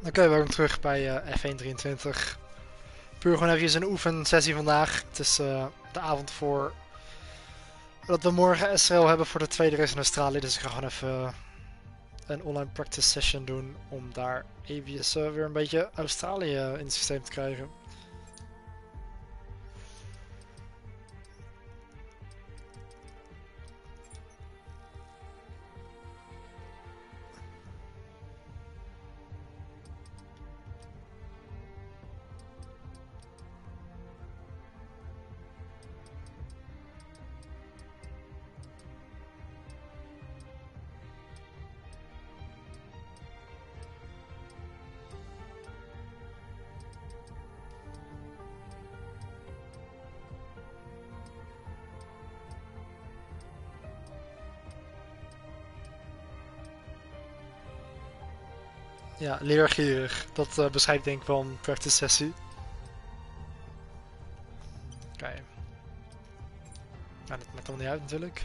Oké, welkom terug bij F1 23. Puur gewoon even een oefensessie vandaag. Het is de avond voor dat we morgen SRL hebben voor de tweede race in Australië. Dus ik ga gewoon even een online practice session doen om daar even weer een beetje Australië in het systeem te krijgen. Ja, leergierig. Dat beschrijft denk ik wel een practice sessie. Oké. Nou, dat maakt allemaal niet uit natuurlijk.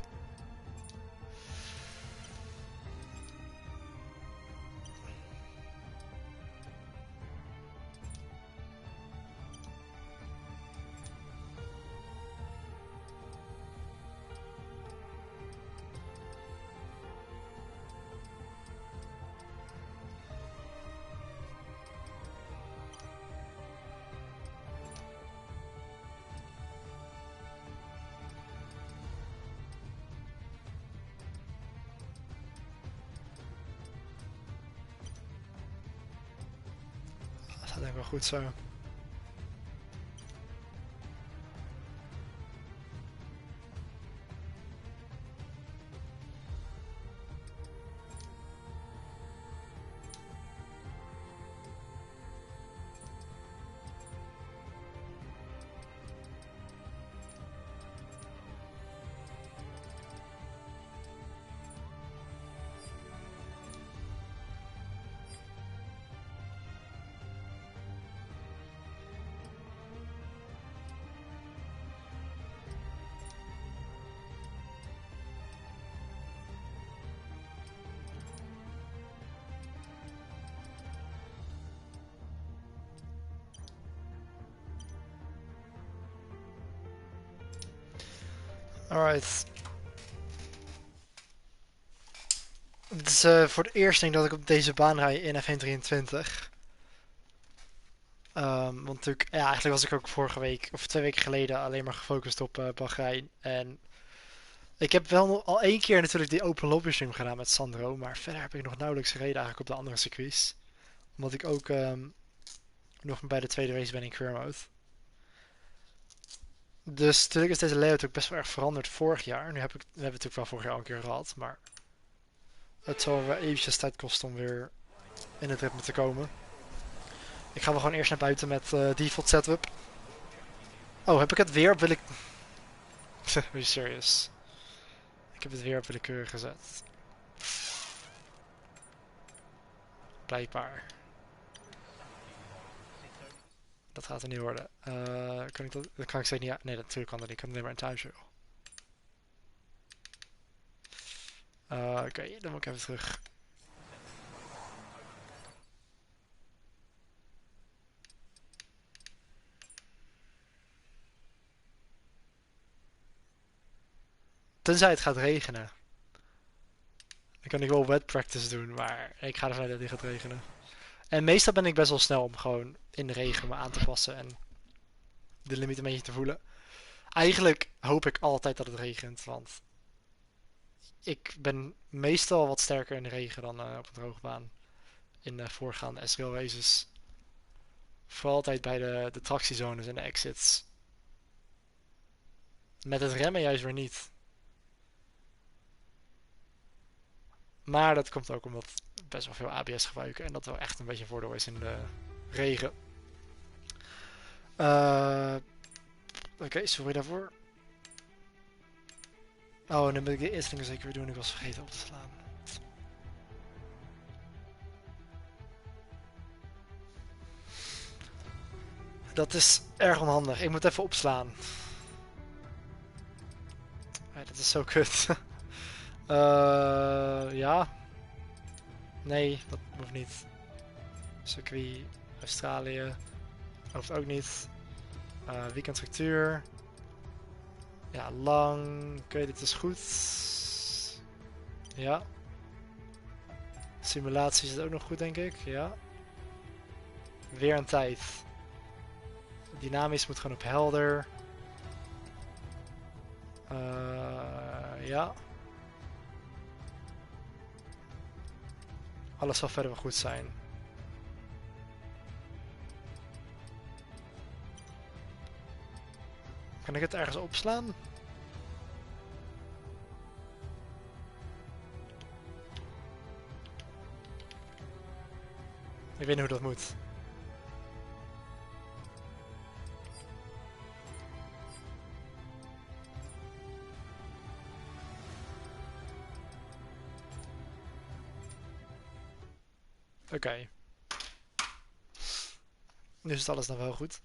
Dat gaat denk ik wel goed zo. Alright. Het is voor het eerst denk ik dat ik op deze baan rij in F1 23. Want natuurlijk, ja, eigenlijk was ik ook vorige week of 2 weken geleden alleen maar gefocust op Bahrein. En ik heb wel al 1 keer natuurlijk die open lobby stream gedaan met Sandro, maar verder heb ik nog nauwelijks gereden eigenlijk op de andere circuits. Omdat ik ook nog bij de tweede race ben in career mode. Dus natuurlijk is deze layout ook best wel erg veranderd vorig jaar. We hebben het natuurlijk wel vorig jaar al een keer gehad, maar het zal wel eventjes tijd kosten om weer in het ritme te komen. Ik ga wel gewoon eerst naar buiten met default setup. Oh, heb ik het weer op wil ik... Are you serious? Ik heb het weer op willekeurig gezet. Blijkbaar. Dat gaat er niet worden. Kan ik dat kan ik zeker niet... Nee, natuurlijk kan dat niet. Ik kan alleen maar in thuis. Oké, dan moet ik even terug. Tenzij het gaat regenen. Dan kan ik wel wet practice doen, maar ik ga ervan uit dat het niet gaat regenen. En meestal ben ik best wel snel om gewoon in de regen me aan te passen en de limiet een beetje te voelen. Eigenlijk hoop ik altijd dat het regent, want ik ben meestal wat sterker in de regen dan op een droge baan. In de voorgaande SRL races. Vooral altijd bij de tractiezones en de exits. Met het remmen juist weer niet. Maar dat komt ook omdat we best wel veel ABS gebruiken en dat wel echt een beetje een voordeel is in de regen. Oké, sorry daarvoor. Oh, en dan moet ik de eerste dingen zeker weer doen. Ik was vergeten op te slaan. Dat is erg onhandig. Ik moet even opslaan. Dat is zo kut. Ja. Nee, dat hoeft niet. Circuit Australië. Hoeft ook niet. Weekendstructuur. Ja, lang. Oké, dit is goed. Ja. Simulatie zit ook nog goed, denk ik. Ja. Weer een tijd. Dynamisch moet gewoon op helder. Ja. Alles zal verder wel goed zijn. Kan ik het ergens opslaan? Ik weet niet hoe dat moet. Oké. Nu is alles dan wel goed.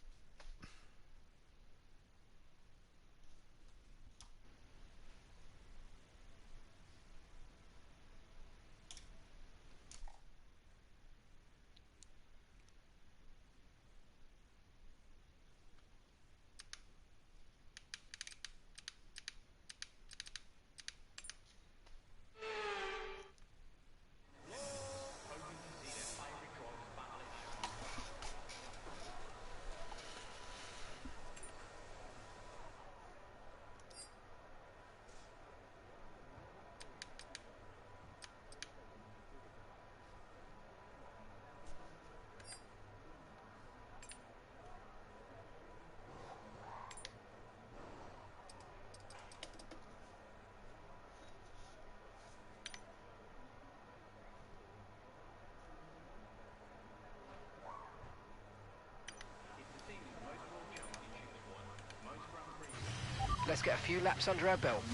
Let's get a few laps under our belt.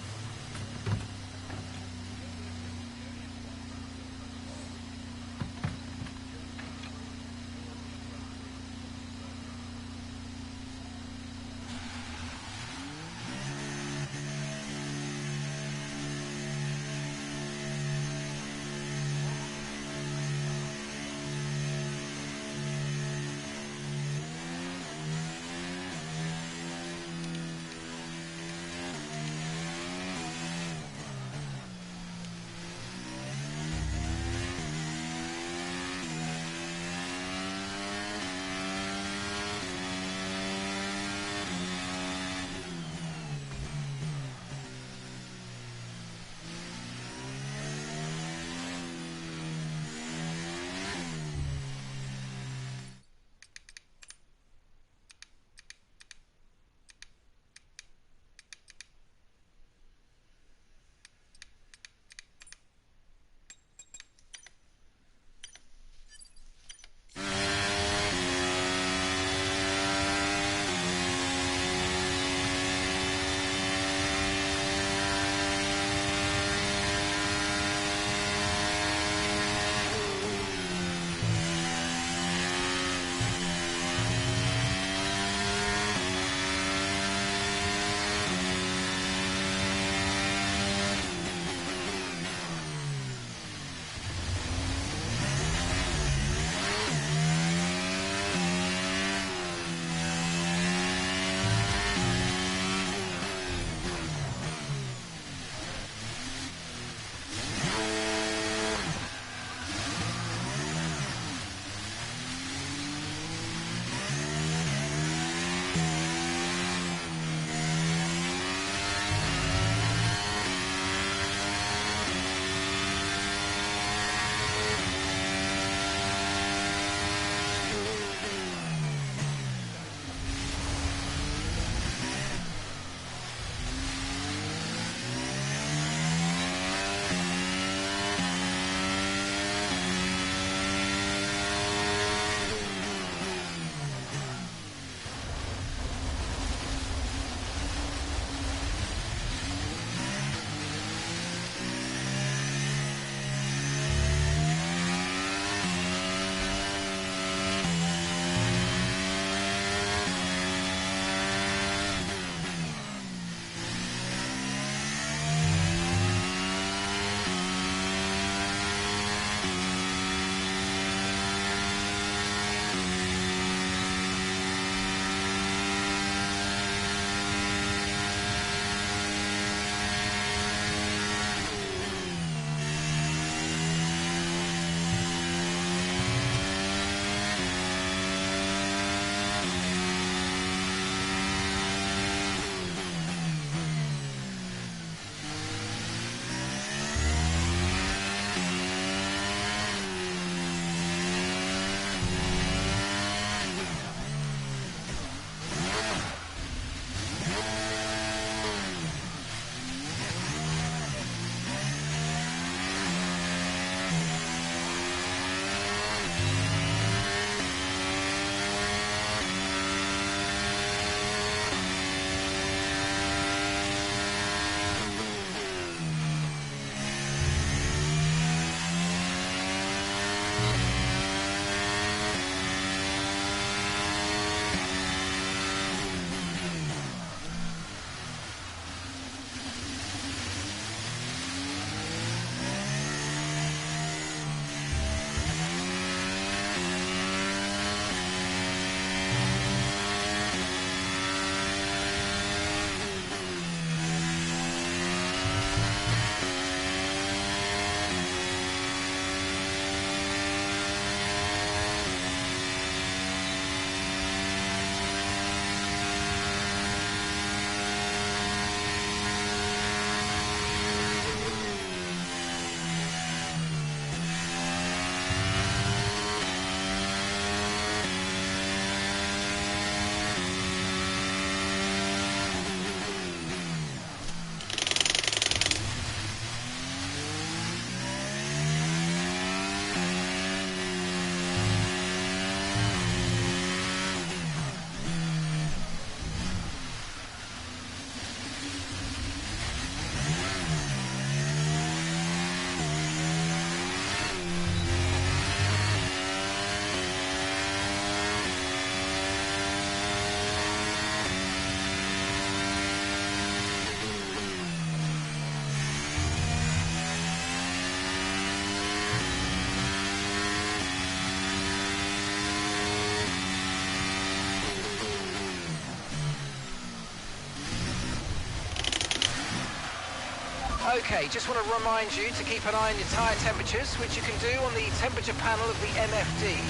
Okay, just want to remind you to keep an eye on your tyre temperatures, which you can do on the temperature panel of the MFD.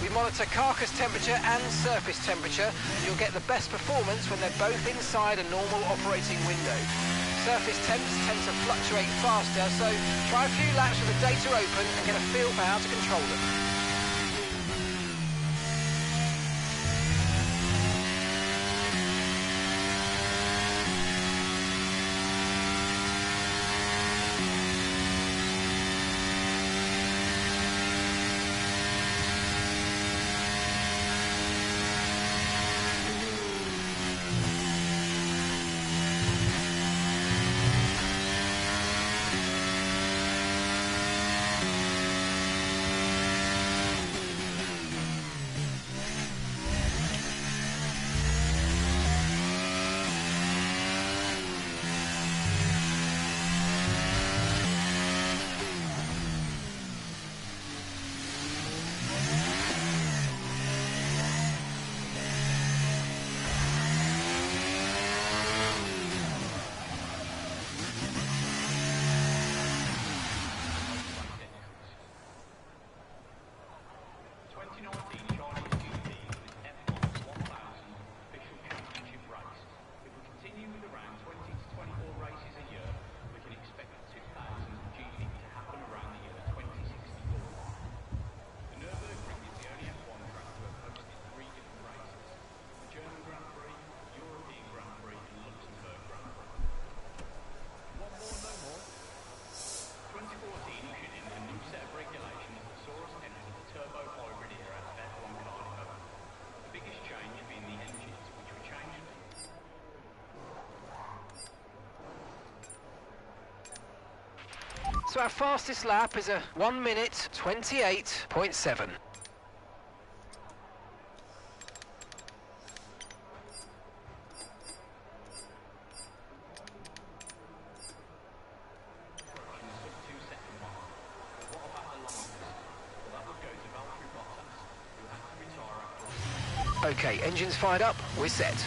We monitor carcass temperature and surface temperature. You'll get the best performance when they're both inside a normal operating window. Surface temps tend to fluctuate faster, so try a few laps with the data open and get a feel for how to control them. So our fastest lap is a 1 minute 28.7. Okay, engines fired up, we're set.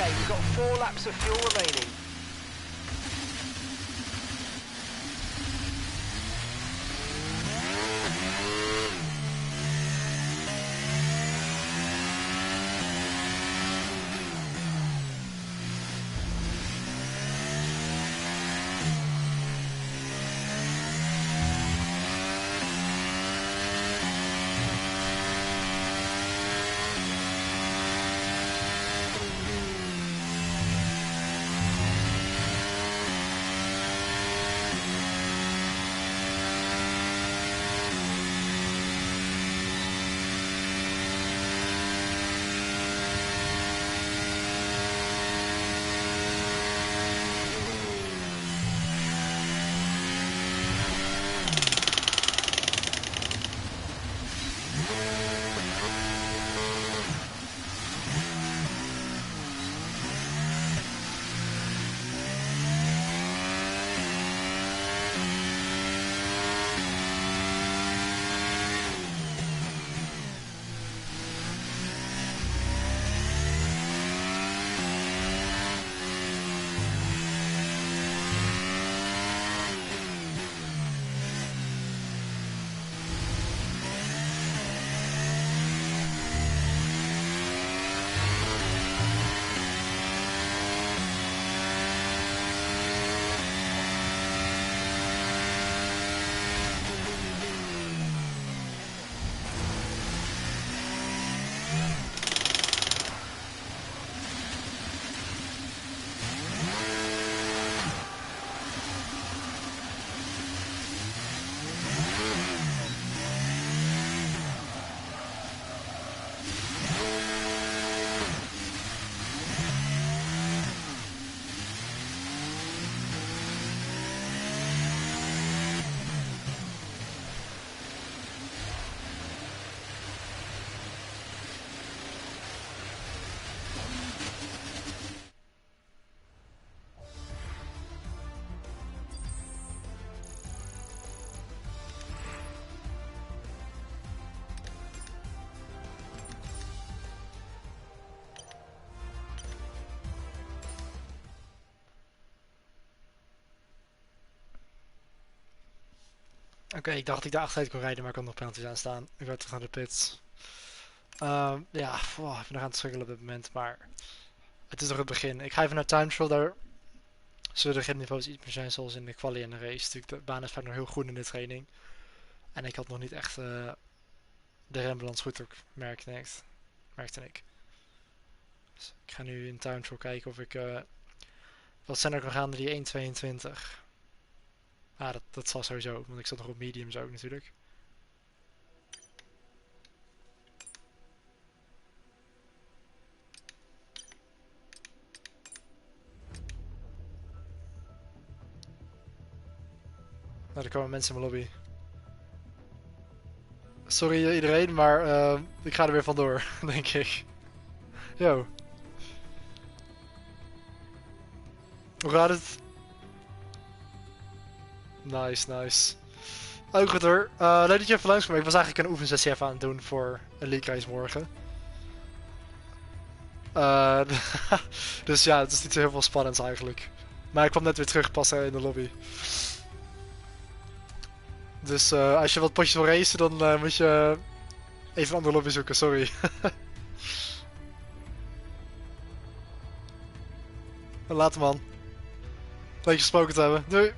Okay, we've got 4 laps of fuel remaining. Oké, ik dacht dat ik daar achteruit kon rijden, maar ik had nog penalties aan staan. Ik wou terug naar de pits. Ja, ik ben nog aan het struggelen op dit moment, maar het is nog het begin. Ik ga even naar time trial, daar zullen de gripniveaus iets meer zijn zoals in de quali en de race. Natuurlijk, de baan is vaak nog heel goed in de training. En ik had nog niet echt de rembalans goed ook, merkte ik. Dus ik ga nu in time trial kijken of ik wat sneller kan gaan dan die 1.22. Ah, dat zal sowieso, want ik zat nog op mediums ook natuurlijk. Nou, er komen mensen in mijn lobby. Sorry iedereen, maar ik ga er weer vandoor, denk ik. Yo. Hoe gaat het? Nice. Ook goed hoor. Leuk dat je even langskwam. Ik was eigenlijk een oefensessie even aan het doen voor een league race morgen. Dus ja, het is niet zo heel veel spannends eigenlijk. Maar ik kwam net weer terug passen in de lobby. Dus als je wat potjes wil racen, dan moet je even een andere lobby zoeken, sorry. Later man. Leuk je gesproken te hebben. Doei.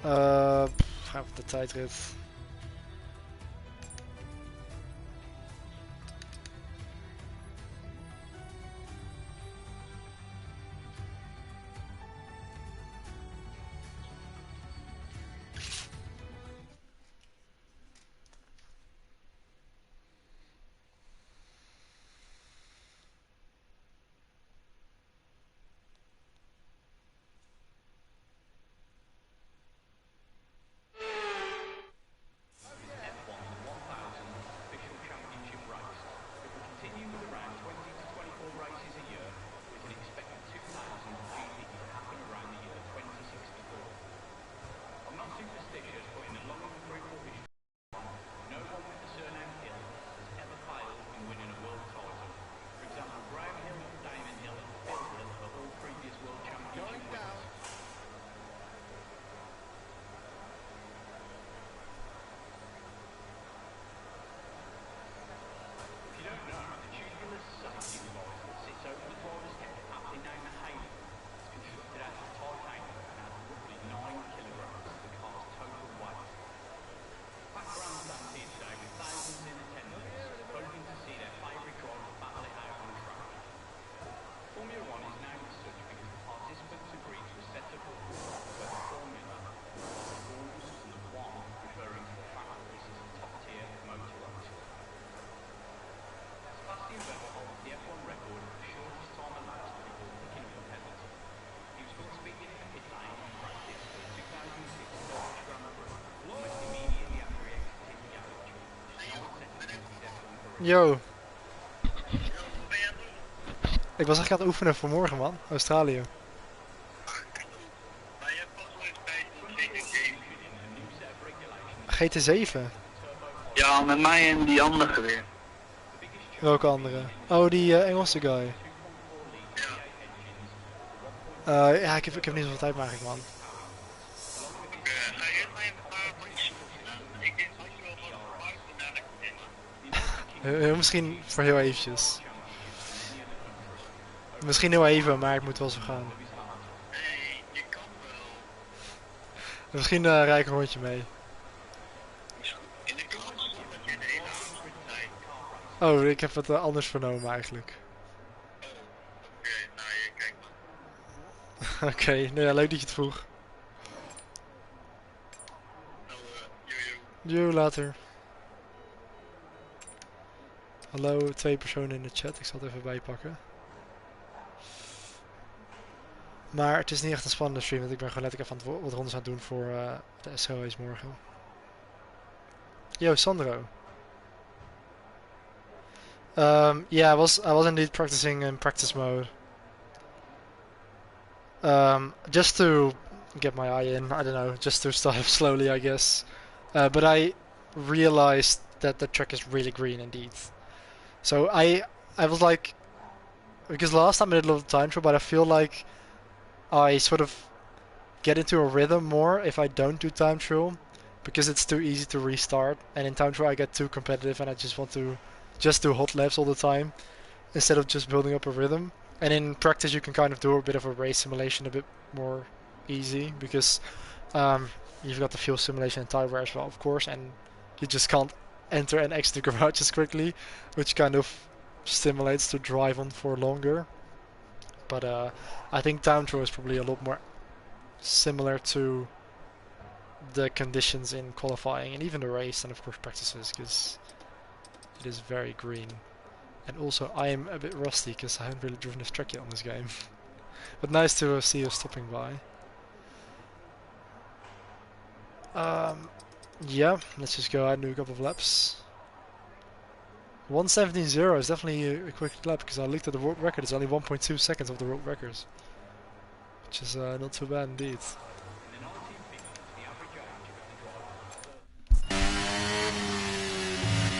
Gaan we de tijdrit. Yo. Ik was echt aan het oefenen voor morgen, man. Australië. GT7? Ja, met mij en die andere weer. Welke andere? Oh, die Engelse guy. Ja, ik heb niet zoveel tijd maar eigenlijk, man. Misschien voor heel eventjes. Misschien heel even, maar ik moet wel zo gaan. Misschien rijd ik een rondje mee. Oh, ik heb het anders vernomen eigenlijk. Oké, nou ja, leuk dat je het vroeg. Yo, later. Hallo, 2 personen in de chat. Ik zal het even bijpakken. Maar het is niet echt een spannende stream, want ik ben gewoon letterlijk even wat rondes aan het doen voor de SRL's morgen. Yo, Sandro. Yeah, I was indeed practicing in practice mode. Just to get my eye in, I don't know, just to start slowly, I guess. But I realized that the track is really green indeed. So I was like, because last time I did a lot of time trial, but I feel like I sort of get into a rhythm more if I don't do time trial, because it's too easy to restart, and in time trial I get too competitive and I just want to just do hot laps all the time instead of just building up a rhythm. And in practice you can kind of do a bit of a race simulation a bit more easy, because you've got the fuel simulation and tire wear as well, of course, and you just can't enter and exit the garage as quickly, which kind of stimulates to drive on for longer. But I think time trial is probably a lot more similar to the conditions in qualifying and even the race, and of course practices, because it is very green. And also I am a bit rusty because I haven't really driven this track yet on this game. But nice to see you stopping by. Yeah, let's just go ahead and do a couple of laps. 1:17.0 is definitely a quick lap, because I looked at the world record, it's only 1.2 seconds of the world records. Which is not too bad indeed.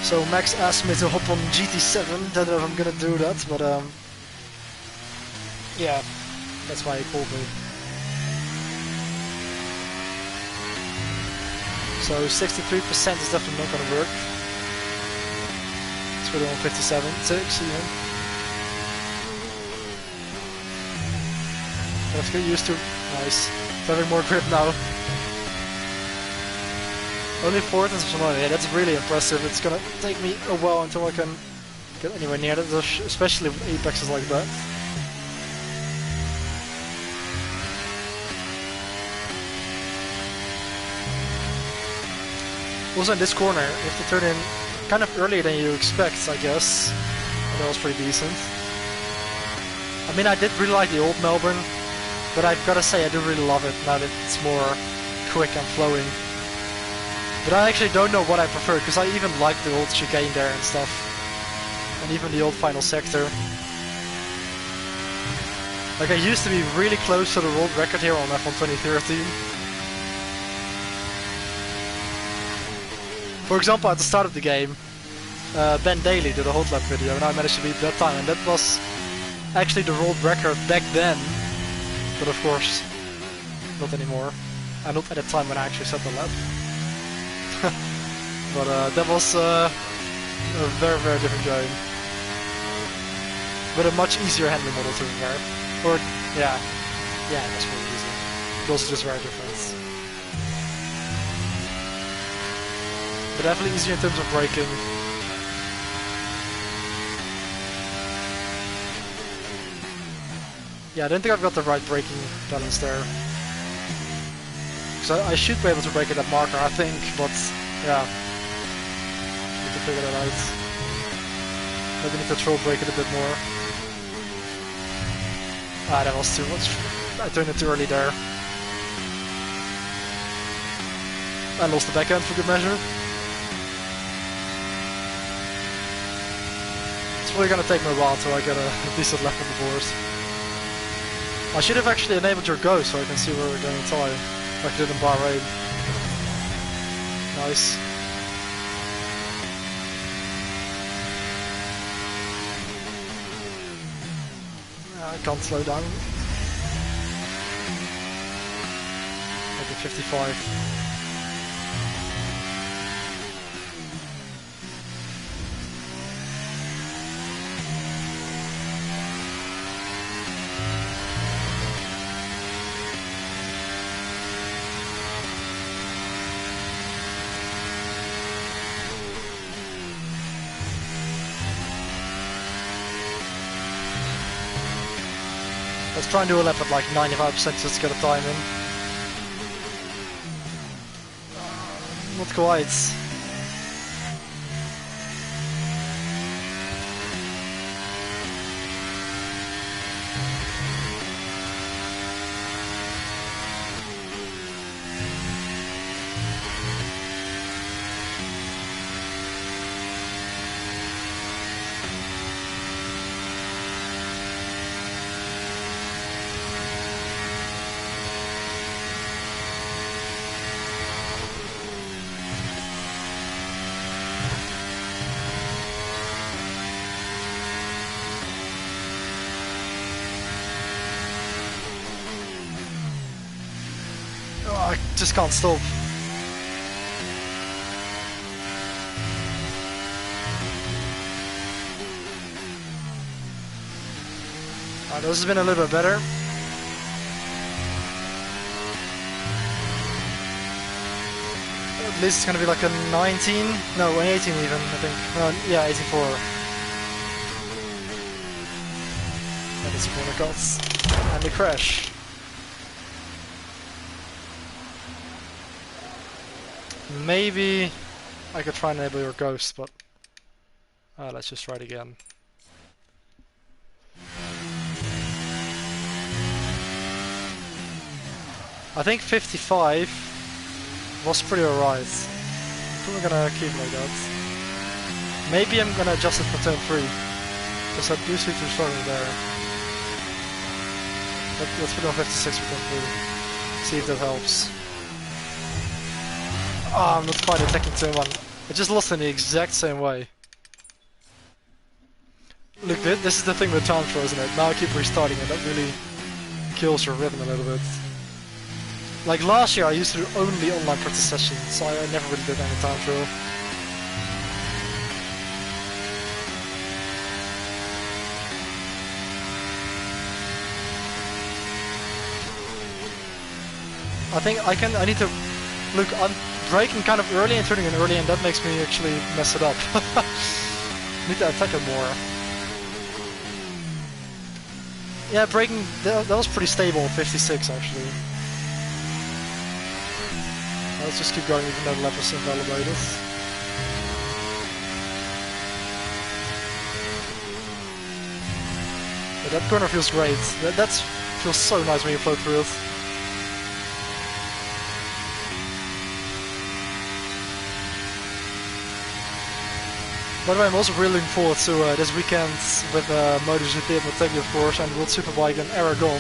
So Max asked me to hop on GT7, don't know if I'm gonna do that, but yeah, that's why he called me. So 63% is definitely not gonna work. Let's put it on 57.6 even. I have to get used to. Nice. Having more grip now. Only 4th of one, yeah, that's really impressive. It's gonna take me a while until I can get anywhere near that, especially with apexes like that. Also in this corner, you have to turn in kind of earlier than you expect, I guess. And that was pretty decent. I mean, I did really like the old Melbourne, but I've got to say I do really love it now that it's more quick and flowing. But I actually don't know what I prefer, because I even like the old chicane there and stuff. And even the old final sector. Like, I used to be really close to the world record here on F1 2013. For example, at the start of the game, Ben Daly did a hot lap video and I managed to beat that time, and that was actually the world record back then. But of course, not anymore. And not at the time when I actually set the lap. But that was a very, very different game. But a much easier handling model to repair. Or, yeah, that's really easy. Those are just very different. But definitely easier in terms of braking. Yeah, I don't think I've got the right braking balance there. So I should be able to brake at that marker, I think, but yeah. Need to figure that out. Maybe need to throw brake it a bit more. Ah, that was too much. I turned it too early there. I lost the backhand for good measure. It's probably gonna take me a while until I get a decent lap on the board. I should have actually enabled your go so I can see where we're going to tie, like I did in Bahrain. Nice. I can't slow down. Maybe 55. Let's try and do a lap at like 95% just to get a time in. Not quite. I just can't stop. Alright, this has been a little bit better. At least it's gonna be like a 19, no, an 18 even, I think. Yeah, 84. And it's a corner cuts. And the crash. Maybe I could try and enable your ghost, but let's just try it again. I think 55 was pretty alright. I think we're gonna keep like that. Maybe I'm gonna adjust it for turn 3, because I do see through struggling there. Let's put it on 56 for turn 3. See if that helps. Oh, I'm not quite attacking turn 1. I just lost in the exact same way. Look, this is the thing with time throw, isn't it? Now I keep restarting and that really kills your rhythm a little bit. Like last year I used to do only online practice sessions, so I never really did any time throw. I need to... Look, I'm braking kind of early and turning in early, and that makes me actually mess it up. Need to attack it more. Yeah, braking, that was pretty stable, 56 actually. Let's just keep going even though the lap is invalidated. But that corner feels great. That feels so nice when you float through it. By the way, I'm also really looking forward to this weekend with MotoGP at Italia, of course, and World Superbike in Aragon.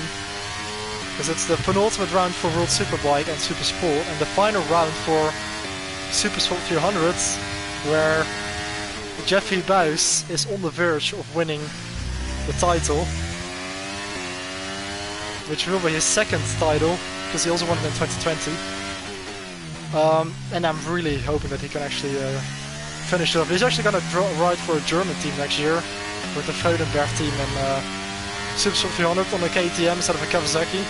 Because it's the penultimate round for World Superbike and Super Sport, and the final round for Super Sport 300, where Jeffy Buys is on the verge of winning the title. Which will be his second title, because he also won it in 2020. And I'm really hoping that he can actually finish it off. He's actually going to ride for a German team next year with the Freudenberg team in Super Sport 300 on a KTM instead of a Kawasaki.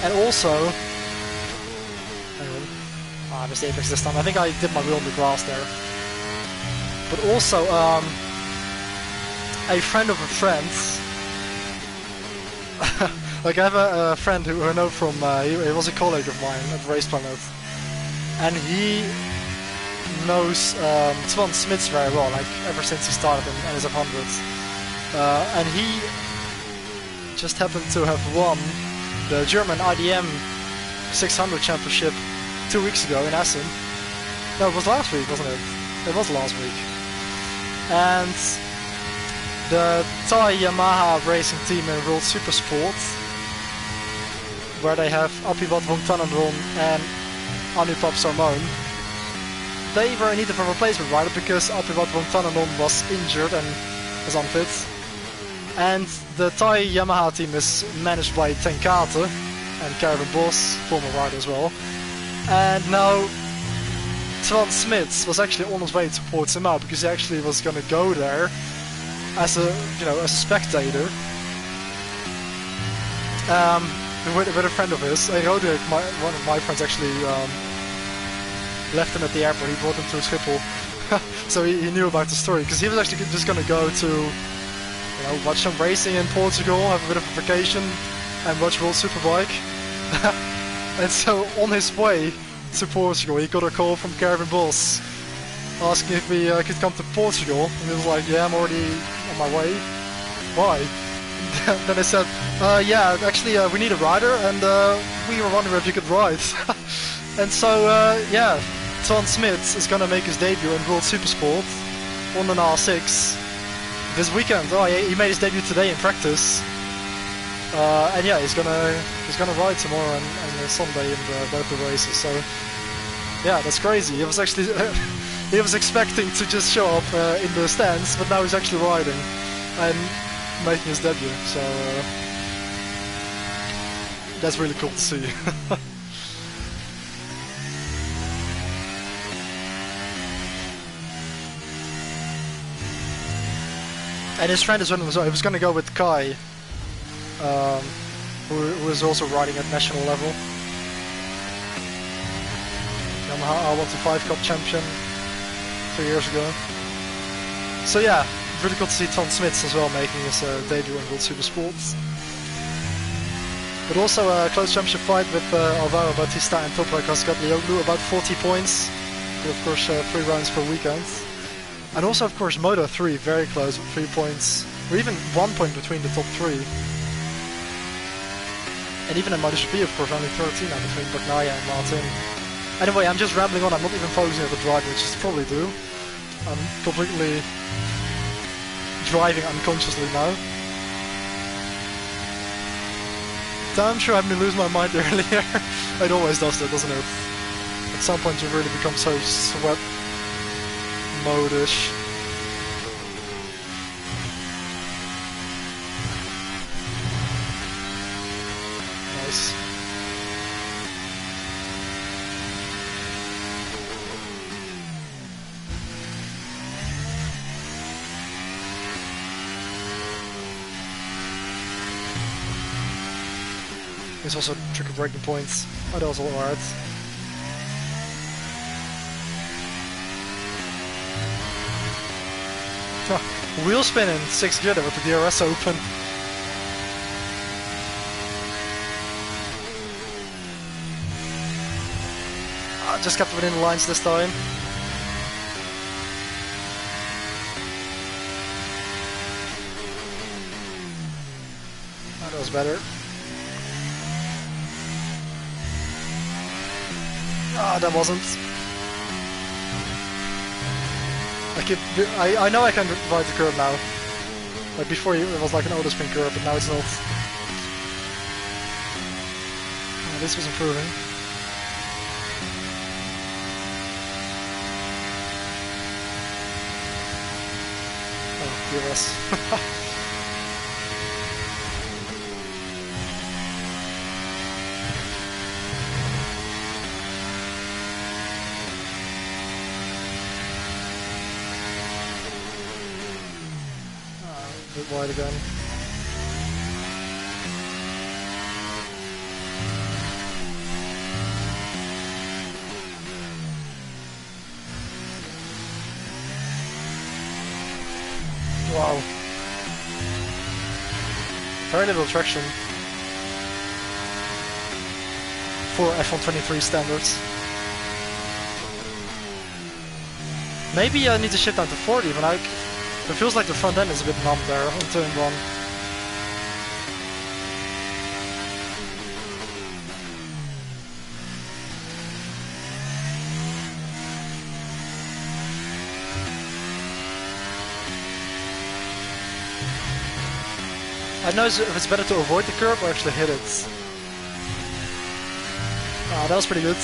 And also, I missed the apex this time. I think I did my wheel on the grass there. But also, a friend of a friend. Like I have a friend who I know from. He was a colleague of mine at Race Planet, and he knows Twan Smits very well, like ever since he started in NSF 100. And he just happened to have won the German IDM 600 championship 2 weeks ago in Essen. No, it was last week, wasn't it? It was last week. and the Thai Yamaha racing team in World Super Sport, where they have Apibat Wongtanandon and Anupap Sarmon. They were in need of a replacement rider because Apibat Wongtanandon was injured and was unfit. And the Thai Yamaha team is managed by Tenkate and Kevin Bos, former rider as well. And now Twan Smits was actually on his way to Portimao because he actually was going to go there as a, as a spectator. With a friend of his. Roderick, one of my friends, actually left him at the airport. He brought him to Schiphol, so he knew about the story because he was actually just going to go to, watch some racing in Portugal, have a bit of a vacation, and watch World Superbike. And so on his way to Portugal, he got a call from Kevin Bos asking if he could come to Portugal, and he was like, "Yeah, I'm already on my way." Why? Then I said, yeah, actually we need a rider, and we were wondering if you could ride. And so, yeah, Twan Smits is gonna make his debut in World Supersport on an R6 this weekend. Oh, he made his debut today in practice, and yeah, he's gonna ride tomorrow and Sunday in both the races. So, yeah, that's crazy. He was actually he was expecting to just show up in the stands, but now he's actually riding and making his debut, so that's really cool to see. And his friend as well, he was going to go with Kai, who is also riding at national level. Yamaha R125 Cup champion 3 years ago. So yeah, really good to see Twan Smits as well making his debut in World Super Sports. But also a close championship fight with Alvaro Bautista and Toprak Asgatlioglu, about 40 points. Of course, 3 rounds per weekend. And also, of course, Moto 3, very close with 3 points, or even 1 point between the top 3. And even in MotoGP, of course, only 13 now between Bagnaia and Martin. Anyway, I'm just rambling on, I'm not even focusing on the driving, which I probably do. I'm completely driving unconsciously now. Damn sure I made me lose my mind earlier. It always does that, doesn't it? At some point you really become so sweat mode-ish. Nice. There's also tricky breaking points. Oh, that was alright. Wheel spin in 6th gear there with the DRS open. Just kept within the lines this time. That was better. Ah, that wasn't. I know I can ride the curve now. Like before it was like an auto spin curve, but now it's not. Oh, this was improving. Oh, DRS. Bit wide again. Wow. Very little traction for F1 23 standards. Maybe I need to shift down to 40, but it feels like the front end is a bit numb there on turn 1. I don't know if it's better to avoid the curb or actually hit it. Ah, that was pretty good.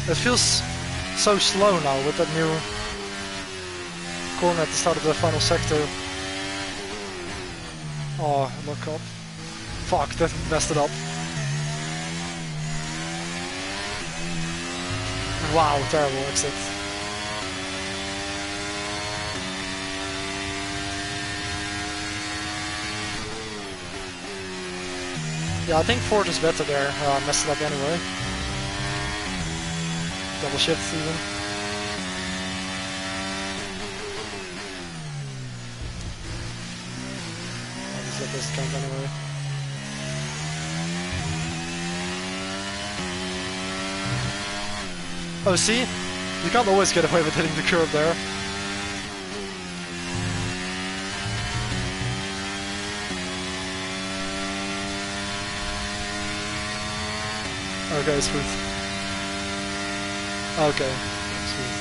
It feels so slow now with that new corner at the start of the final sector. Oh, look up. Fuck, that messed it up. Wow, terrible exit. Yeah, I think Ford is better there. I messed it up anyway. Double shift even. I'll just let this count anyway. Oh, see? You can't always get away with hitting the curb there. Okay, smooth. Oké, smooth.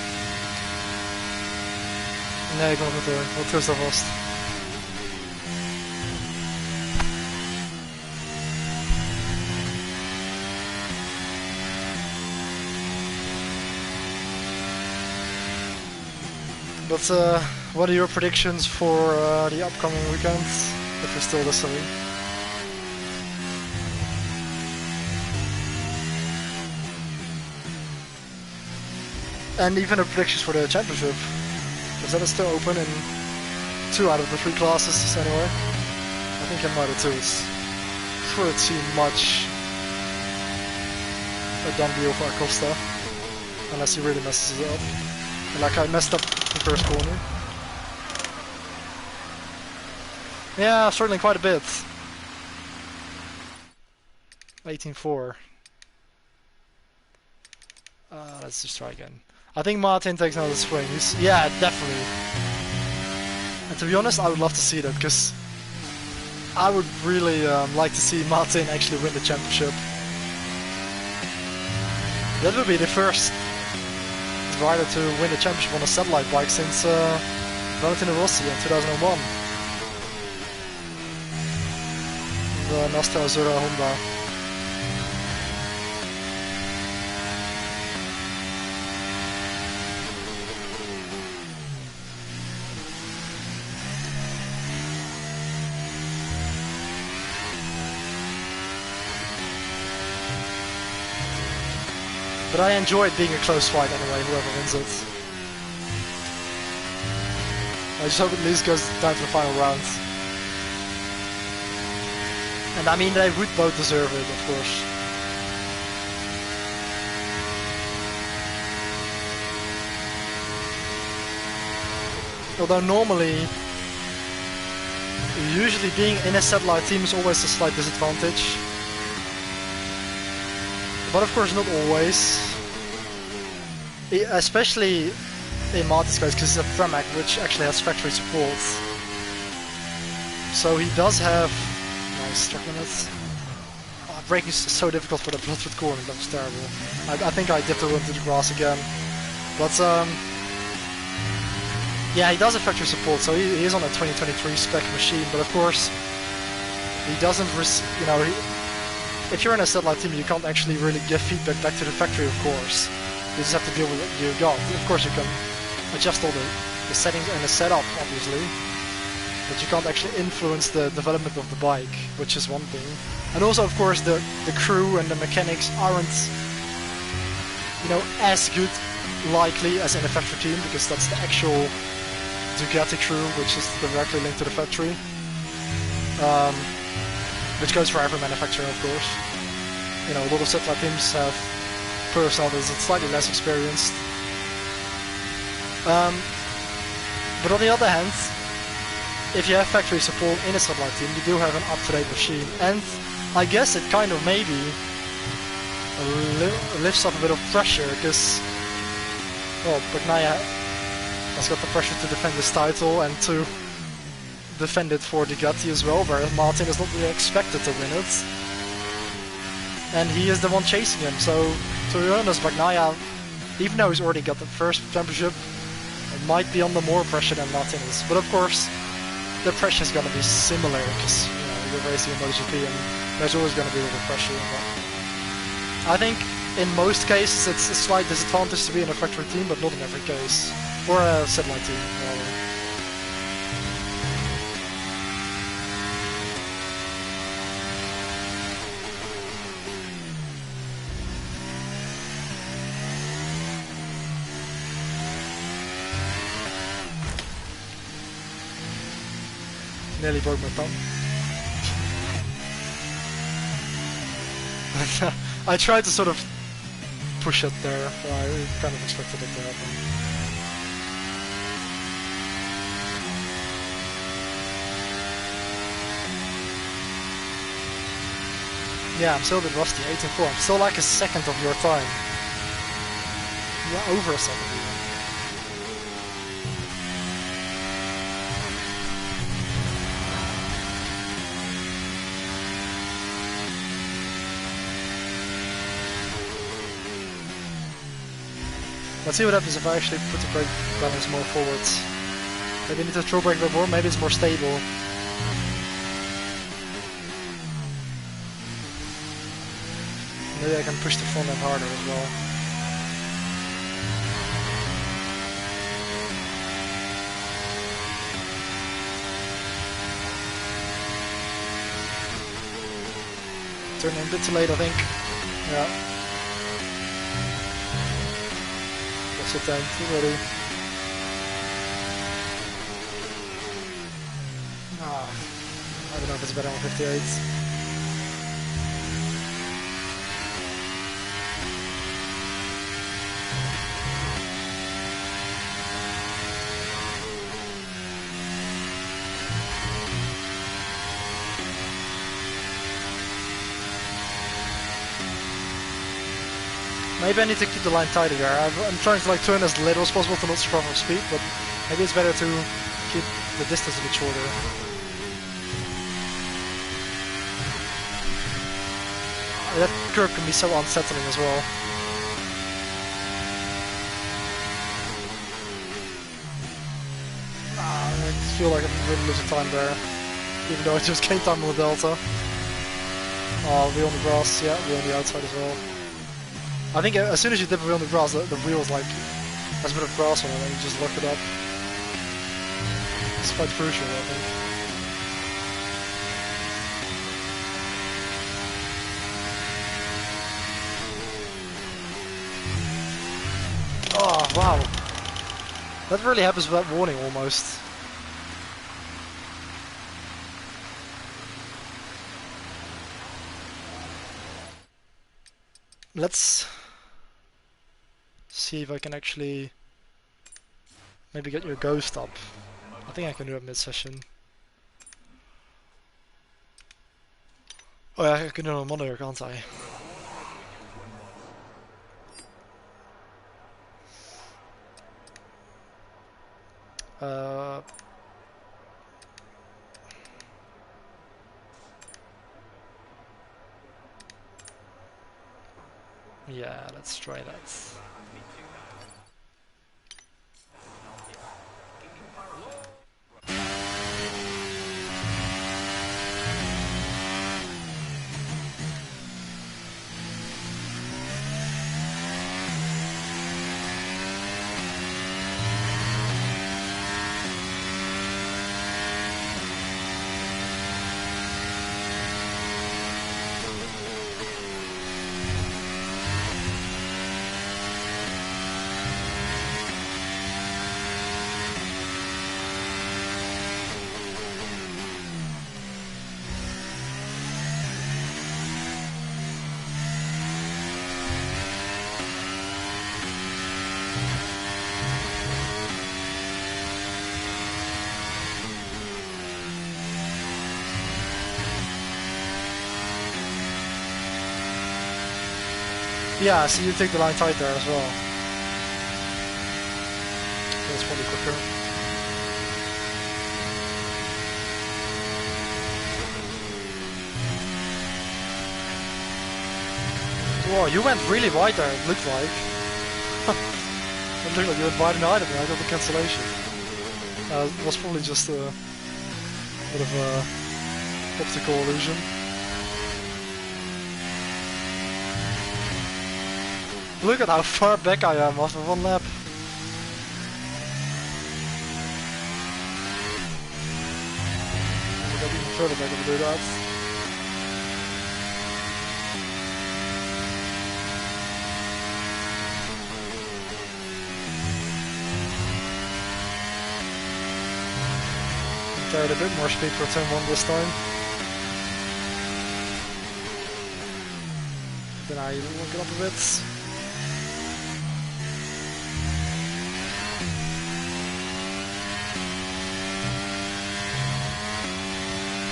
Nee, ik mag het door. Wat rust alvast. But what are your predictions for the upcoming weekend, if you're still listening? And even the predictions for the championship, because that is still open in 2 out of the 3 classes anyway. I think in Moto 2 it's pretty much a done deal for Acosta, unless he really messes it up. And like I messed up the first corner. Yeah, certainly quite a bit. 18.4. Let's just try again. I think Martin takes another swing. Yeah, definitely. And to be honest, I would love to see that, because I would really like to see Martin actually win the championship. That would be the first rider to win the championship on a satellite bike since Valentino Rossi in 2001. The Nostra Azzurra Honda. But I enjoy it being a close fight anyway, whoever wins it. I just hope it at least goes down to the final round. And I mean, they would both deserve it, of course. Although normally, usually being in a satellite team is always a slight disadvantage. But of course not always. Especially in Martin's case, because it's a Pramac which actually has factory support. So he does have... Nice, struck on it. Oh, braking is so difficult for the Bloodwood corner, that was terrible. I think I dipped a run to the grass again. But yeah, he does have factory support, so he is on a 2023 spec machine, but of course he doesn't, you know, if you're in a satellite team, you can't actually really give feedback back to the factory, of course. You just have to deal with what you got. Of course you can adjust all the settings and the setup, obviously, but you can't actually influence the development of the bike, which is one thing. And also, of course, the crew and the mechanics aren't, you know, as good, likely, as in a factory team, because that's the actual Ducati crew, which is directly linked to the factory. Which goes for every manufacturer, of course. You know, a lot of satellite teams have personnel that is slightly less experienced. But on the other hand, if you have factory support in a satellite team, you do have an up-to-date machine. And I guess it kind of maybe lifts up a bit of pressure because, well, Bagnaia has got the pressure to defend his title and to defend it for Ducati as well, whereas Martin is not really expected to win it. And he is the one chasing him, so to be honest, Bagnaia, even though he's already got the first championship, might be under more pressure than Martin is. But of course, the pressure is going to be similar because you're racing in MotoGP and there's always going to be a little pressure. But I think in most cases it's a slight disadvantage to be in a factory team, but not in every case. Or a satellite team, rather. Nearly broke my thumb. I tried to sort of push it there, but I kind of expected it to happen. Yeah, I'm still a bit rusty, 18.4. I'm still like a second of your time. Yeah, over a second even. Let's see what happens if I actually put the brake balance more forwards. Maybe I need to throw brake a bit more, maybe it's more stable. Maybe I can push the front end harder as well. Turning a bit too late, I think. Yeah. Sit down, ready. I don't know if it's better on 58. Maybe I need to keep the line tighter there. I'm trying to like turn as little as possible to not scrub off speed, but maybe it's better to keep the distance a bit shorter. That curve can be so unsettling as well. I feel like I'm really losing time there, even though I just gained time on the Delta. Oh, wheel on the grass, yeah, wheel on the outside as well. I think as soon as you dip a wheel on the grass, the wheel's like has a bit of grass on it, and you just lock it up. It's quite crucial, I think. Oh wow, that really happens without warning almost. Let's see if I can actually maybe get your ghost up. I think I can do it mid-session. Oh yeah, I can do it on monitor, can't I? Yeah, let's try that. Yeah, so you take the line tight there as well. That's probably quicker. Whoa, you went really wide there, it looked like. It looked like you went wide and higher than I got the cancellation. It was probably just a bit of a optical illusion. Look at how far back I am after one lap. I got even further back if I do that. Carried a bit more speed for turn 1 this time. Then I look it up a bit.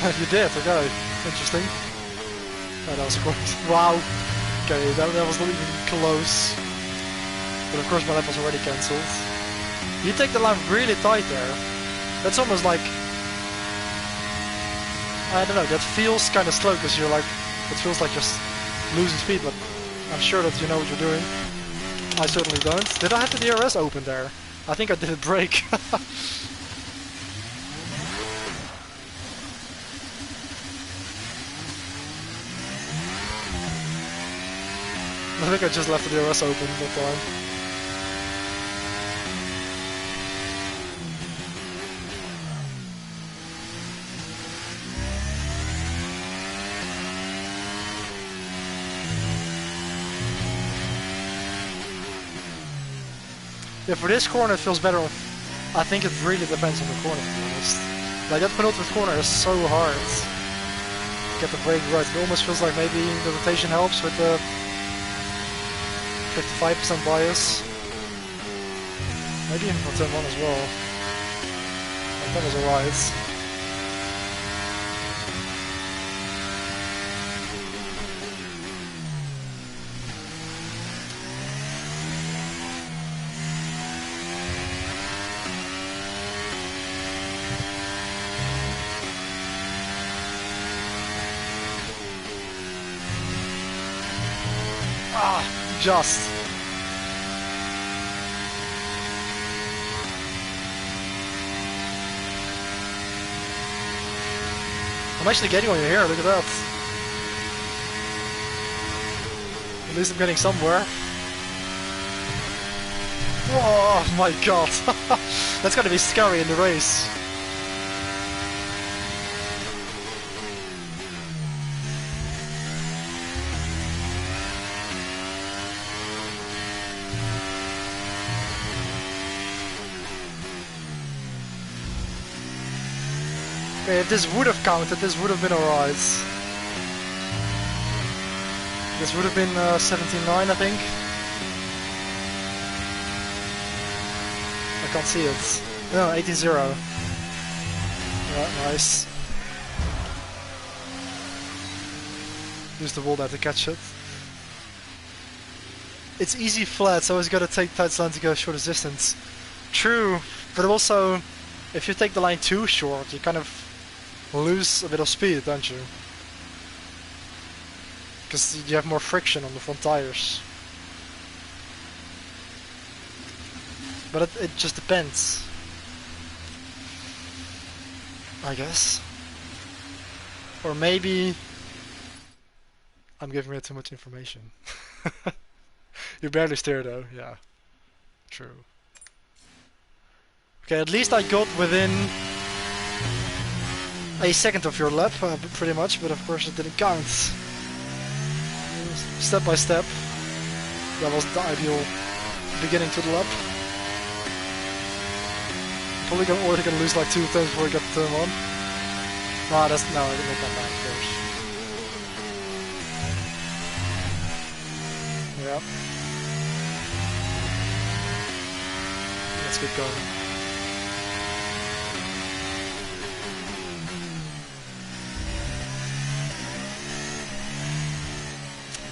You did, okay. Interesting. Oh, that was quite... Wow! Okay, that was not even close. But of course my lap was already cancelled. You take the line really tight there. That's almost like... I don't know, that feels kind of slow because you're like... It feels like you're losing speed, but I'm sure that you know what you're doing. I certainly don't. Did I have the DRS open there? I think I did it break. I think I just left the DRS open that time. Yeah, for this corner it feels better. I think it really depends on the corner, to be honest. Like that penultimate corner is so hard to get the brake right. It almost feels like maybe the rotation helps with the 55% bias. Maybe even for turn 1 as well. But that was alright. Just. I'm actually getting on your hair, look at that. At least I'm getting somewhere. Oh my god. That's gonna be scary in the race. Okay, if this would have counted, this would have been alright. This would have been 17.9, I think. I can't see it. No, 18.0. Yeah, nice. Use the wall there to catch it. It's easy flat, so it's gotta take tight line to go shortest distance. True, but also, if you take the line too short, you kind of lose a bit of speed, don't you? Because you have more friction on the front tires. But it just depends, I guess. Or maybe I'm giving you too much information. You barely steer though, yeah. True. Okay, at least I got within a second of your lap, pretty much, but of course it didn't count. Step by step. That was the ideal beginning to the lap. Probably already gonna lose like 2 turns before we get to turn 1. Nah, that's no, it will come back, of course. Yeah. Let's keep going.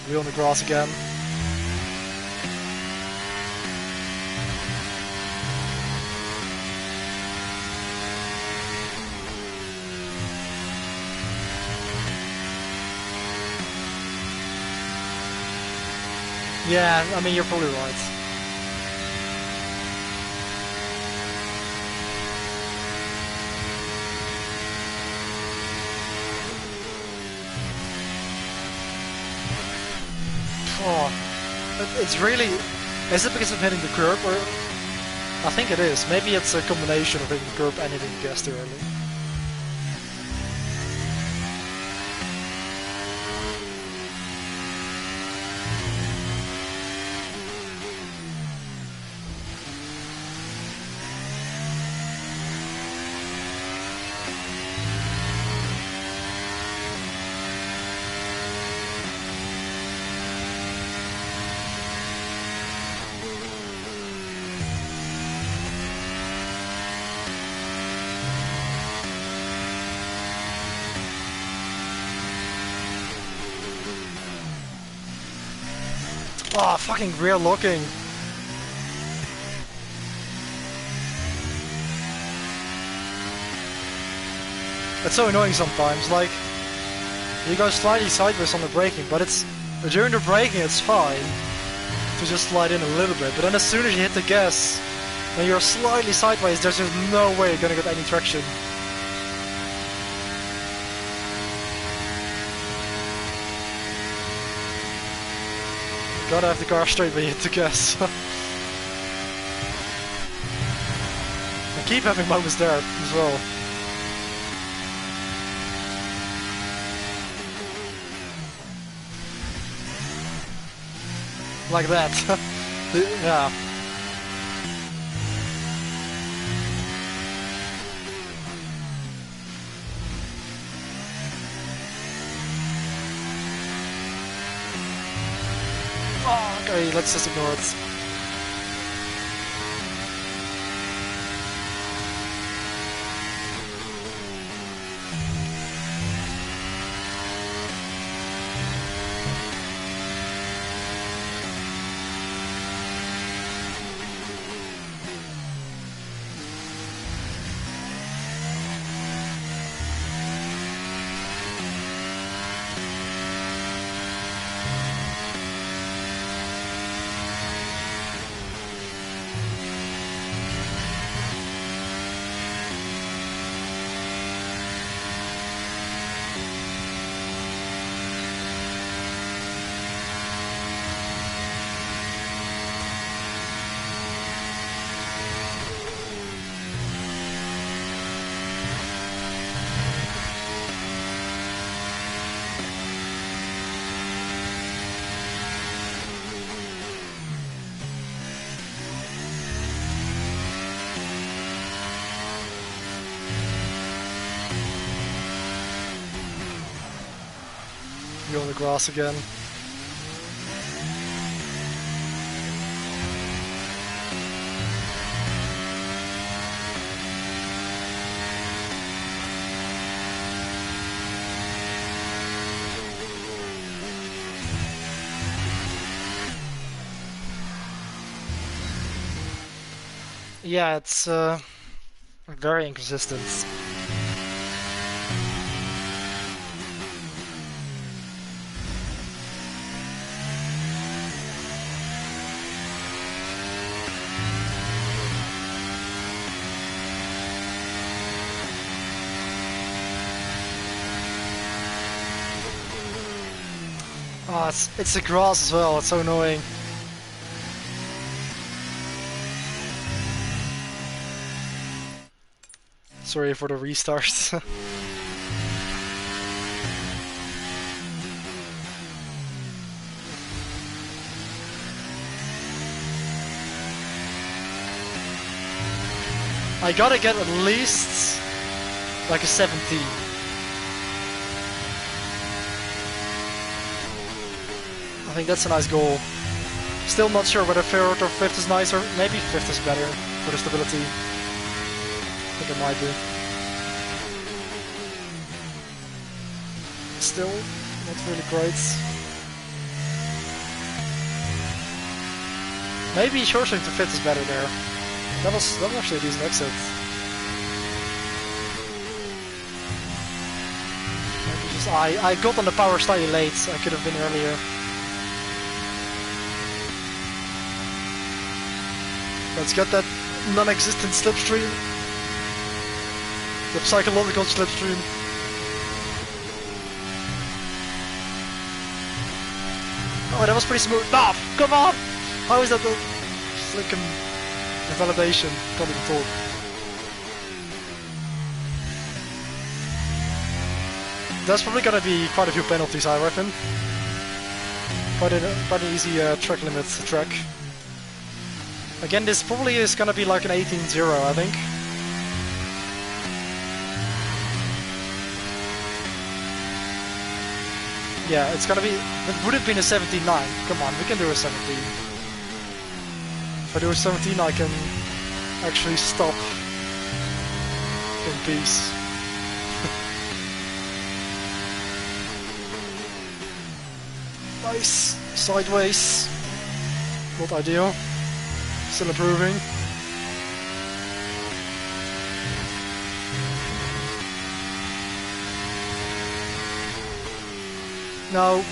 Wheel on the grass again. Yeah, I mean, you're probably right. Oh, it's really... Is it because I'm hitting the curb, or... I think it is. Maybe it's a combination of hitting the curb and hitting the gas too early. Oh, fucking rear locking. It's so annoying sometimes, like, you go slightly sideways on the braking, but it's, during the braking it's fine to just slide in a little bit, but then as soon as you hit the gas, when you're slightly sideways, there's just no way you're gonna get any traction. Gotta have the car straight when you hit the gas. I keep having moments there as well. Like that. Yeah. Oh, okay, let's just ignore it. You're on the grass again. Yeah, it's very inconsistent. Oh, it's the grass as well, it's so annoying. Sorry for the restart. I gotta get at least like a 17. I think that's a nice goal. Still not sure whether 3rd or 5th is nicer. Maybe 5th is better for the stability. I think it might be. Still not really great. Maybe short swing to 5th is better there. That was actually a decent exit. Maybe just I got on the power slightly late. I could have been earlier. Let's get that non-existent slipstream. The psychological slipstream. Oh, that was pretty smooth. No, come on! How is that the freaking validation coming to talk? There's probably gonna be quite a few penalties, I reckon. Quite an easy track limit track. Again, this probably is gonna be like an 18-0, I think. Yeah, it's gonna be... It would have been a 17-9. Come on, we can do a 17. If I do a 17, I can actually stop in peace. Nice. Sideways. Not ideal. Still improving. No.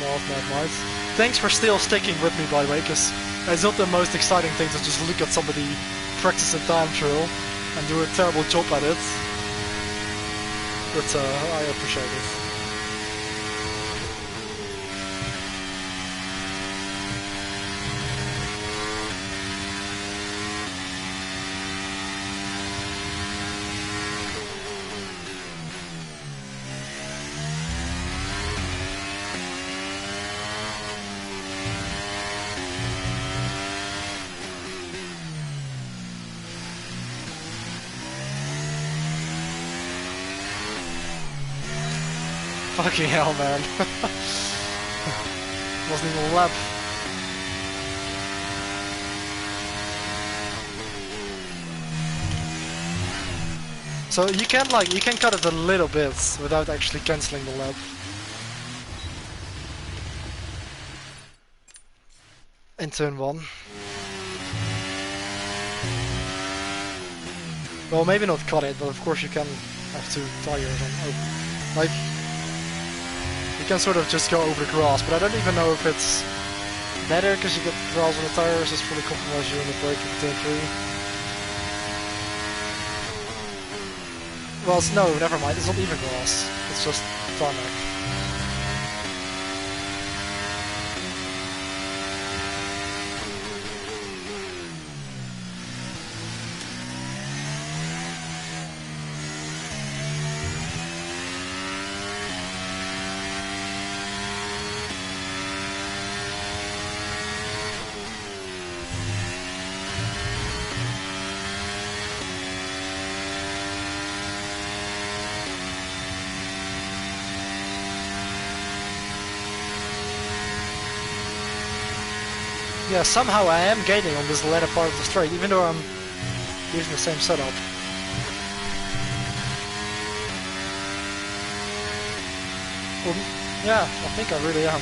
Never mind. Thanks for still sticking with me, by the way, because it's not the most exciting thing to just look at somebody practice a time trial and do a terrible job at it. But I appreciate it. Fucking hell, man. Wasn't even a lap. So you can cut it a little bit without actually cancelling the lap. In turn 1. Well, maybe not cut it, but of course you can have 2 tires on open. Like, you can sort of just go over the grass, but I don't even know if it's better because you get grass on the tires, it's fully compromise you on the brake in turn 3. Well, no, never mind, it's not even grass, it's just tarmac. Yeah, somehow I am gaining on this latter part of the straight, even though I'm using the same setup. Well, yeah, I think I really am.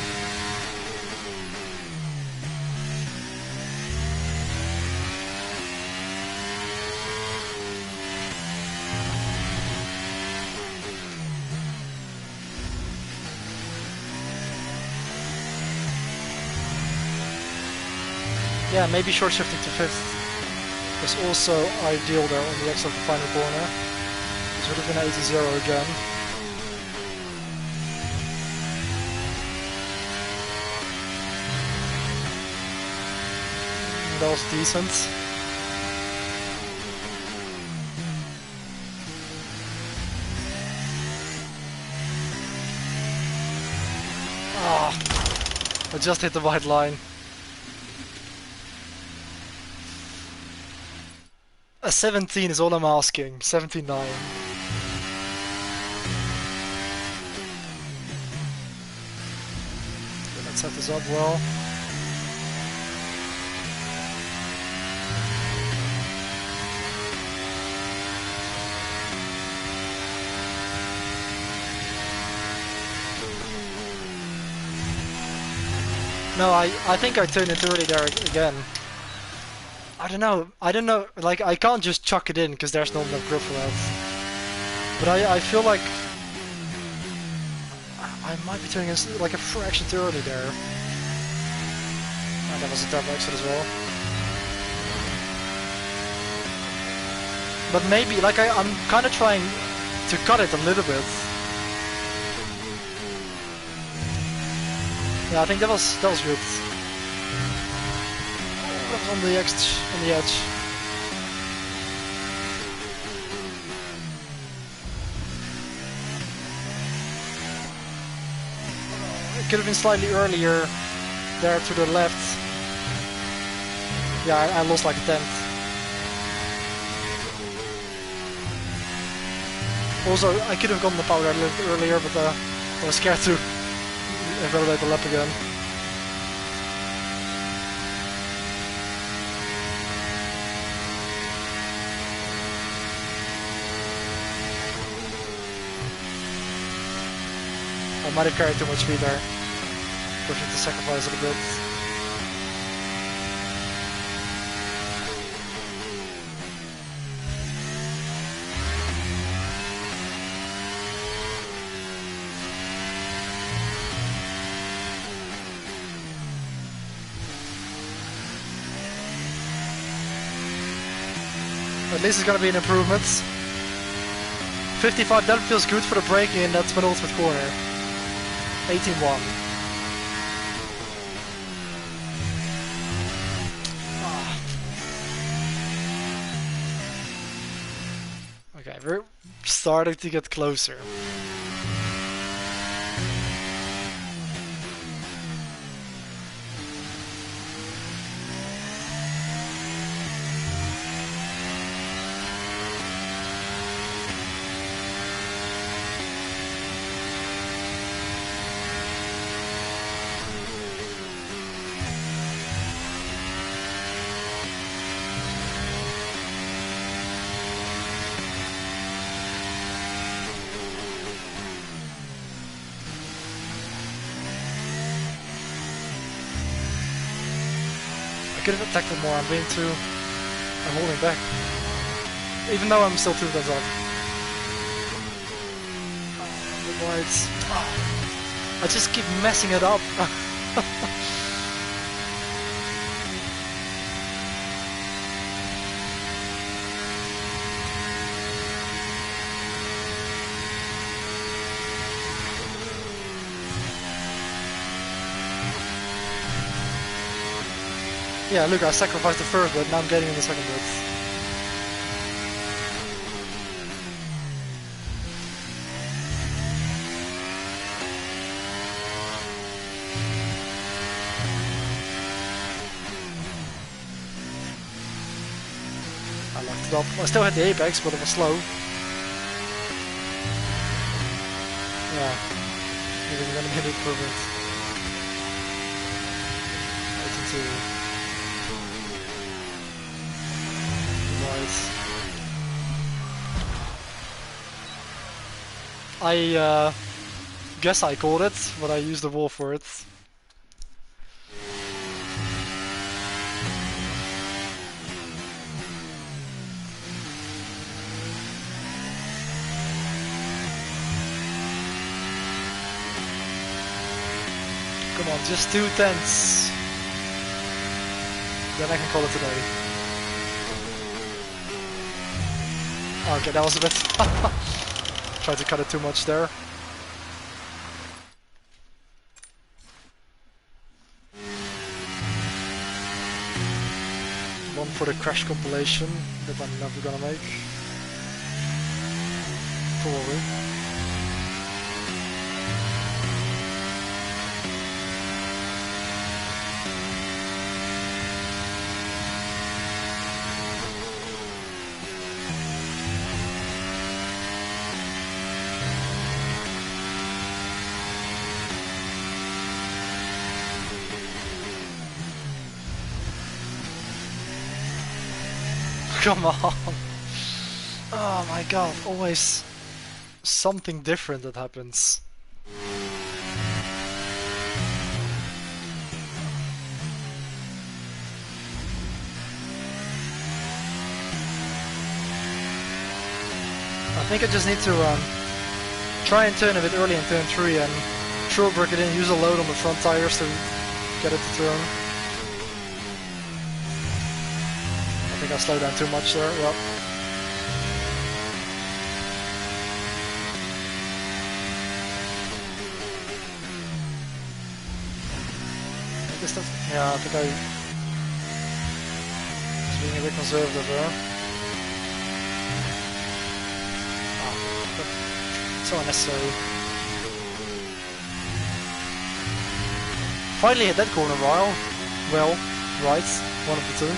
Yeah, maybe short shifting to 5th is also ideal there on the exit of the final corner. This would have been 80-0 again. And that was decent. Ah, I just hit the white line. A 17 is all I'm asking. 79. Okay, let's set this up well. No, I think I turned it early there again. I don't know, like I can't just chuck it in because there's not enough grip for that. But I feel like I might be turning it like a fraction too early there. And that was a double exit as well. But maybe, like I'm kind of trying to cut it a little bit. Yeah, I think that was good. That was on the edge. It could have been slightly earlier there to the left. Yeah, I lost like a tenth. Also, I could have gotten the power a little bit earlier, but I was scared to invalidate the lap again. I might have carried too much speed there. Pushing to sacrifice it a bit. At least it's gonna be an improvement. 55, that feels good for the braking in that penultimate corner. 18-1. Okay, we're starting to get closer. Could have attacked it more. I'm holding back. Even though I'm still 2 guns up. I just keep messing it up. Yeah, look, I sacrificed the first bit, now I'm getting in the second bit. I locked it up. I still had the apex, but it was slow. Yeah, maybe I'm gonna hit it perfect. 82. I guess I called it, but I used the wall for it. Come on, just 2 tenths. Then I can call it today. Okay, that was a bit... Tried to cut it too much there. One for the crash compilation that I'm never gonna make. Probably. Come on! Oh my god, always something different that happens. I think I just need to try and turn a bit early in turn 3 and short break it in, use a load on the front tires to get it to turn. I think I slowed down too much there, yep. Is that? Yeah, I think I was being a bit conservative there. Oh, so unnecessary. Finally hit that corner well, right, one of the two.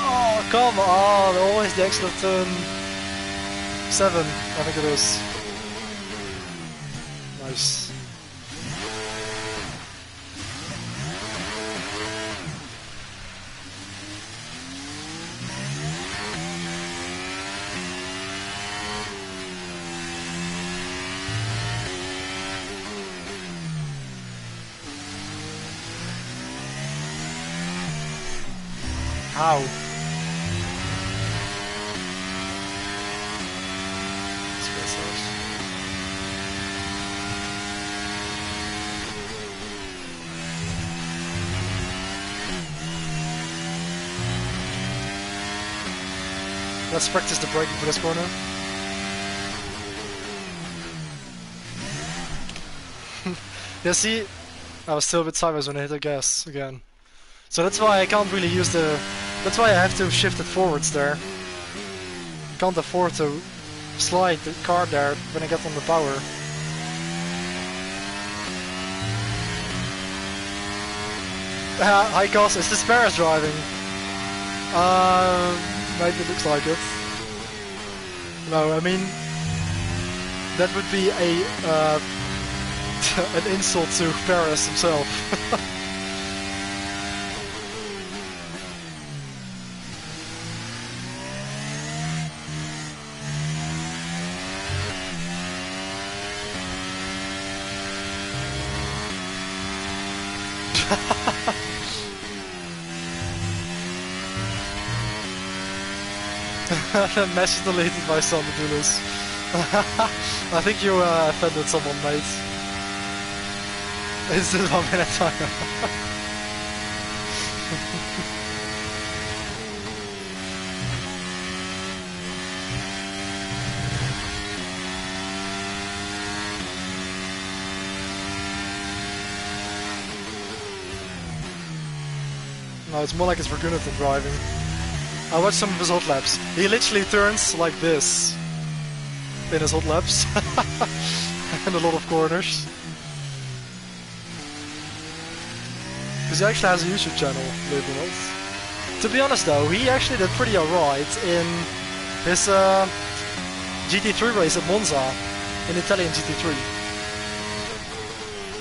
Oh, come on, always the extra turn 7, I think it is. Nice. How? Let's practice the braking for this corner. Yeah, see, I was still a bit sideways when I hit the gas again. So that's why I can't really use the... That's why I have to shift it forwards there. Can't afford to slide the car there when I get on the power. Hi Cos, is this Paris driving? Maybe it looks like it. No, I mean... That would be a... an insult to Paris himself. Message deleted my son to do this. I think you offended someone, mate. It's just 1 minute time. No, it's more like it's Vergunneth driving. I watched some of his hot laps. He literally turns like this in his hot laps. And a lot of corners. Because he actually has a YouTube channel, believe it or not. To be honest though, he actually did pretty alright in his GT3 race at Monza, in Italian GT3.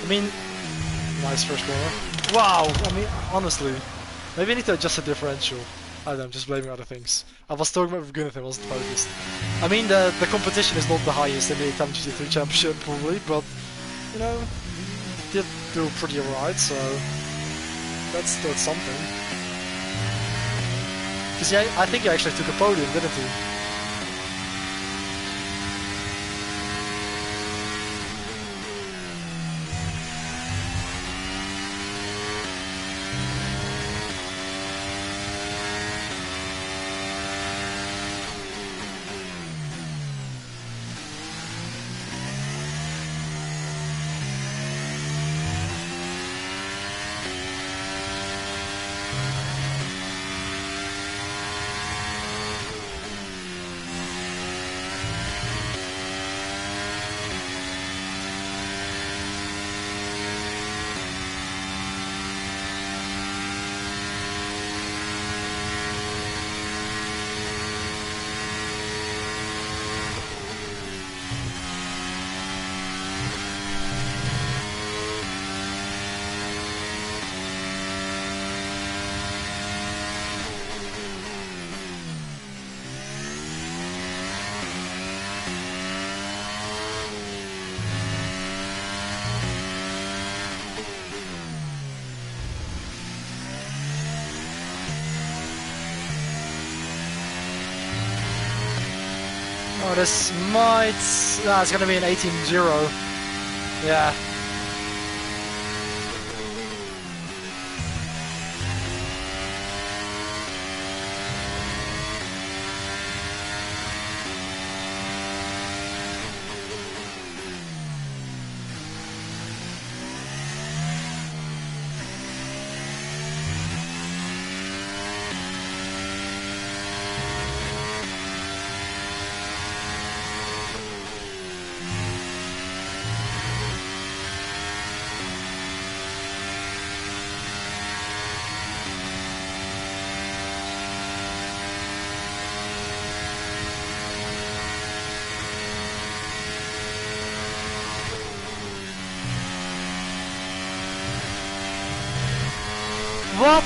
I mean, nice first corner. Wow, I mean, honestly, maybe I need to adjust the differential. I don't know, I'm just blaming other things. I was talking about Vergunneth, I wasn't focused. I mean, the competition is not the highest in the Italian GT3 Championship, probably, but, you know, did do pretty alright, so that's something. Because yeah, I think he actually took a podium, didn't he? Oh, this might... Nah, it's gonna be an 18-0. Yeah. What?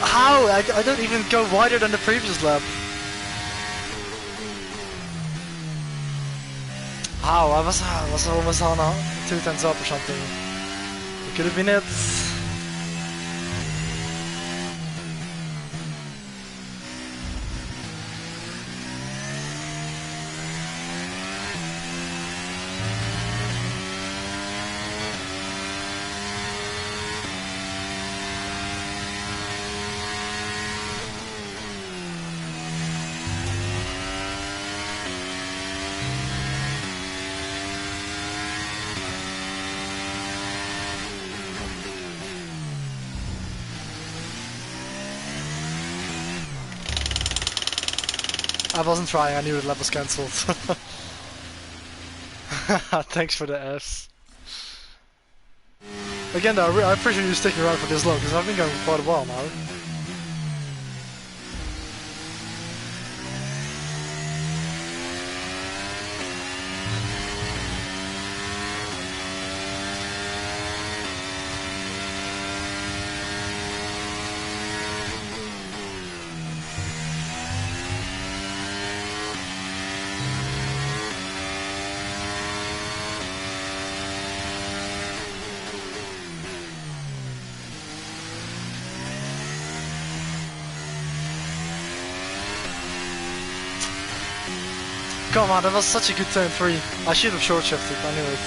How? I don't even go wider than the previous lap. How? I was almost on 2 tenths up or something. It could have been it. I wasn't trying, I knew the lap was cancelled. Thanks for the Fs. Again though, I appreciate you sticking around for this long, because I've been going quite a while now. Come on, that was such a good turn 3. I should have short shifted, I knew it.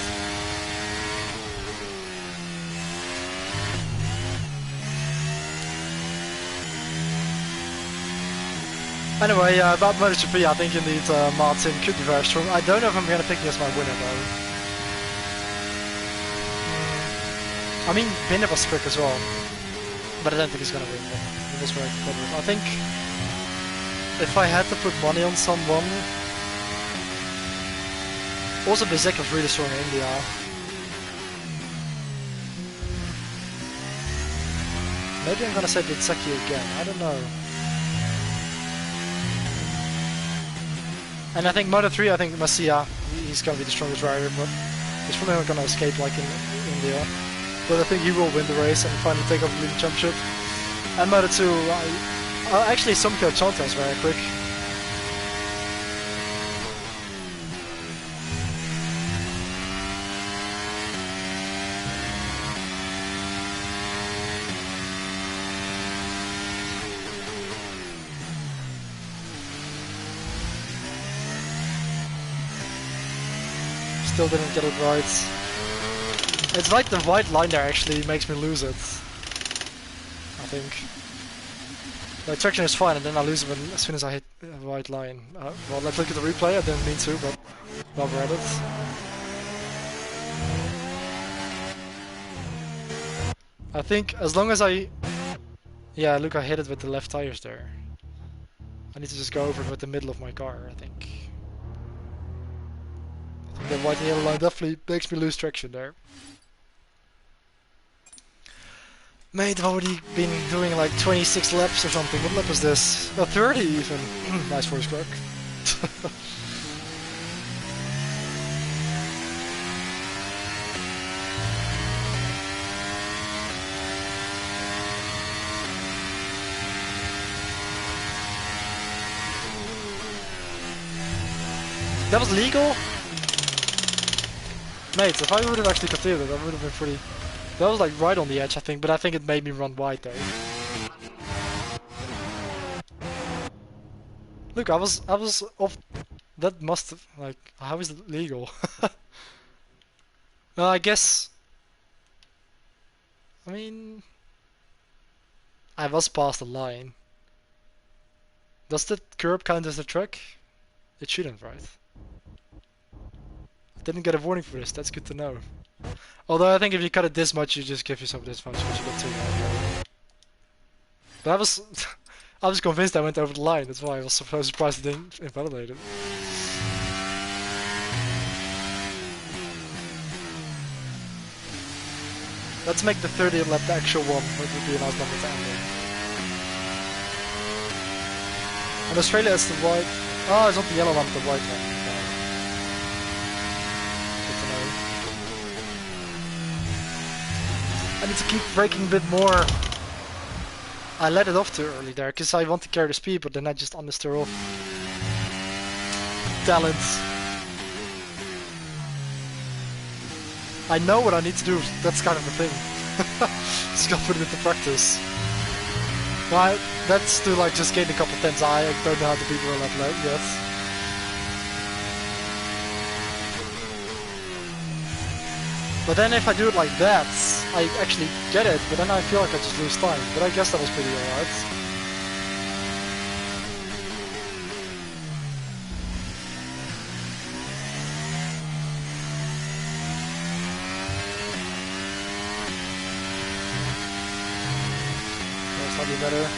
Anyway, about MotoGP, I think indeed Martin could be very strong. I don't know if I'm going to pick him as my winner though. I mean, Binder was quick as well, but I don't think he's going to win. He was very competitive. I think if I had to put money on someone, also Bezek was really strong in India. Maybe I'm going to say Bezeki again, I don't know. And I think Moto3, I think Masia, he's going to be the strongest rider, but he's probably not going to escape like in India. But I think he will win the race and finally take over the leading championship. And Moto2, actually Somko Chanta is very quick. Still didn't get it right. It's like the white line there actually makes me lose it. I think. The traction is fine and then I lose it as soon as I hit the white line. Well, let's look at the replay. I didn't mean to, but while we're at it. I think as long as I... Yeah, look, I hit it with the left tires there. I need to just go over it with the middle of my car, I think. The white and yellow line definitely makes me lose traction there. Mate, I've already been doing like 26 laps or something. What lap was this? 30 even. Nice voice crack. That was legal? Mate, if I would have actually completed it, that would have been pretty... That was like right on the edge, I think, but I think it made me run wide there. Look, I was off... That must have... Like, how is it legal? Well, I guess... I mean... I was past the line. Does the curb count as a truck? It shouldn't, right? Didn't get a warning for this, that's good to know. Although I think if you cut it this much, you just give yourself this much, which you get 2 now. But I was convinced I went over the line, that's why I was so surprised it didn't invalidate it. Let's make the 30th lap the actual one, which would be a nice number to end in. In Australia it's the white... Oh, it's not the yellow one, but the white one. I need to keep braking a bit more. I let it off too early there, because I want to carry the speed, but then I just understeer off. Talent. I know what I need to do, that's kind of the thing. Just gotta put it into practice. Well, that's to like just gain a couple tenths. I don't know how to beat roll up yet. But then if I do it like that, I actually get it, but then I feel like I just lose time. But I guess that was pretty alright. That's slightly better.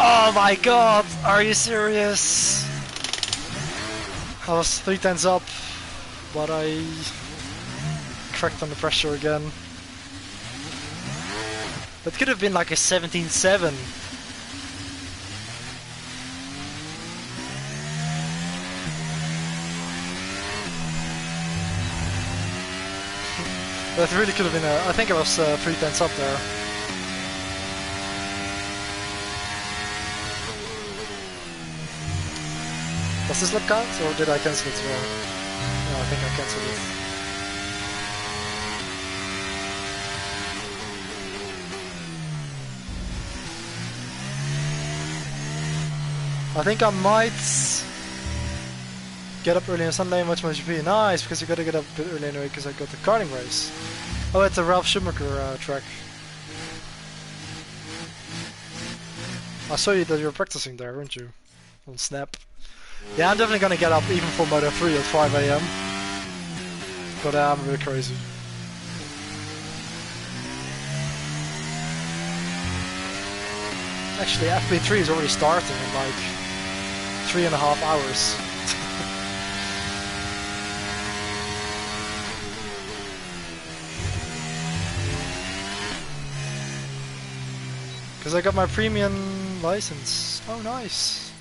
Oh my god, are you serious? I was 3 tenths up, but I cracked under pressure again. That could have been like a 17.7. That really could have been I think I was 3 tenths up there. Does this lap count, or did I cancel it as well? No, I think I cancelled it. I think I might get up early on Sunday and watch MotoGP. Nice, because you gotta get up a bit early anyway, because I got the karting race. Oh, it's a Ralph Schumacher track. I saw you that you were practicing there, weren't you? On Snap. Yeah, I'm definitely gonna get up even for Moto 3 at 5 AM. But I'm a bit crazy. Actually, FP3 is already starting in like 3.5 hours. Because I got my premium license. Oh, nice.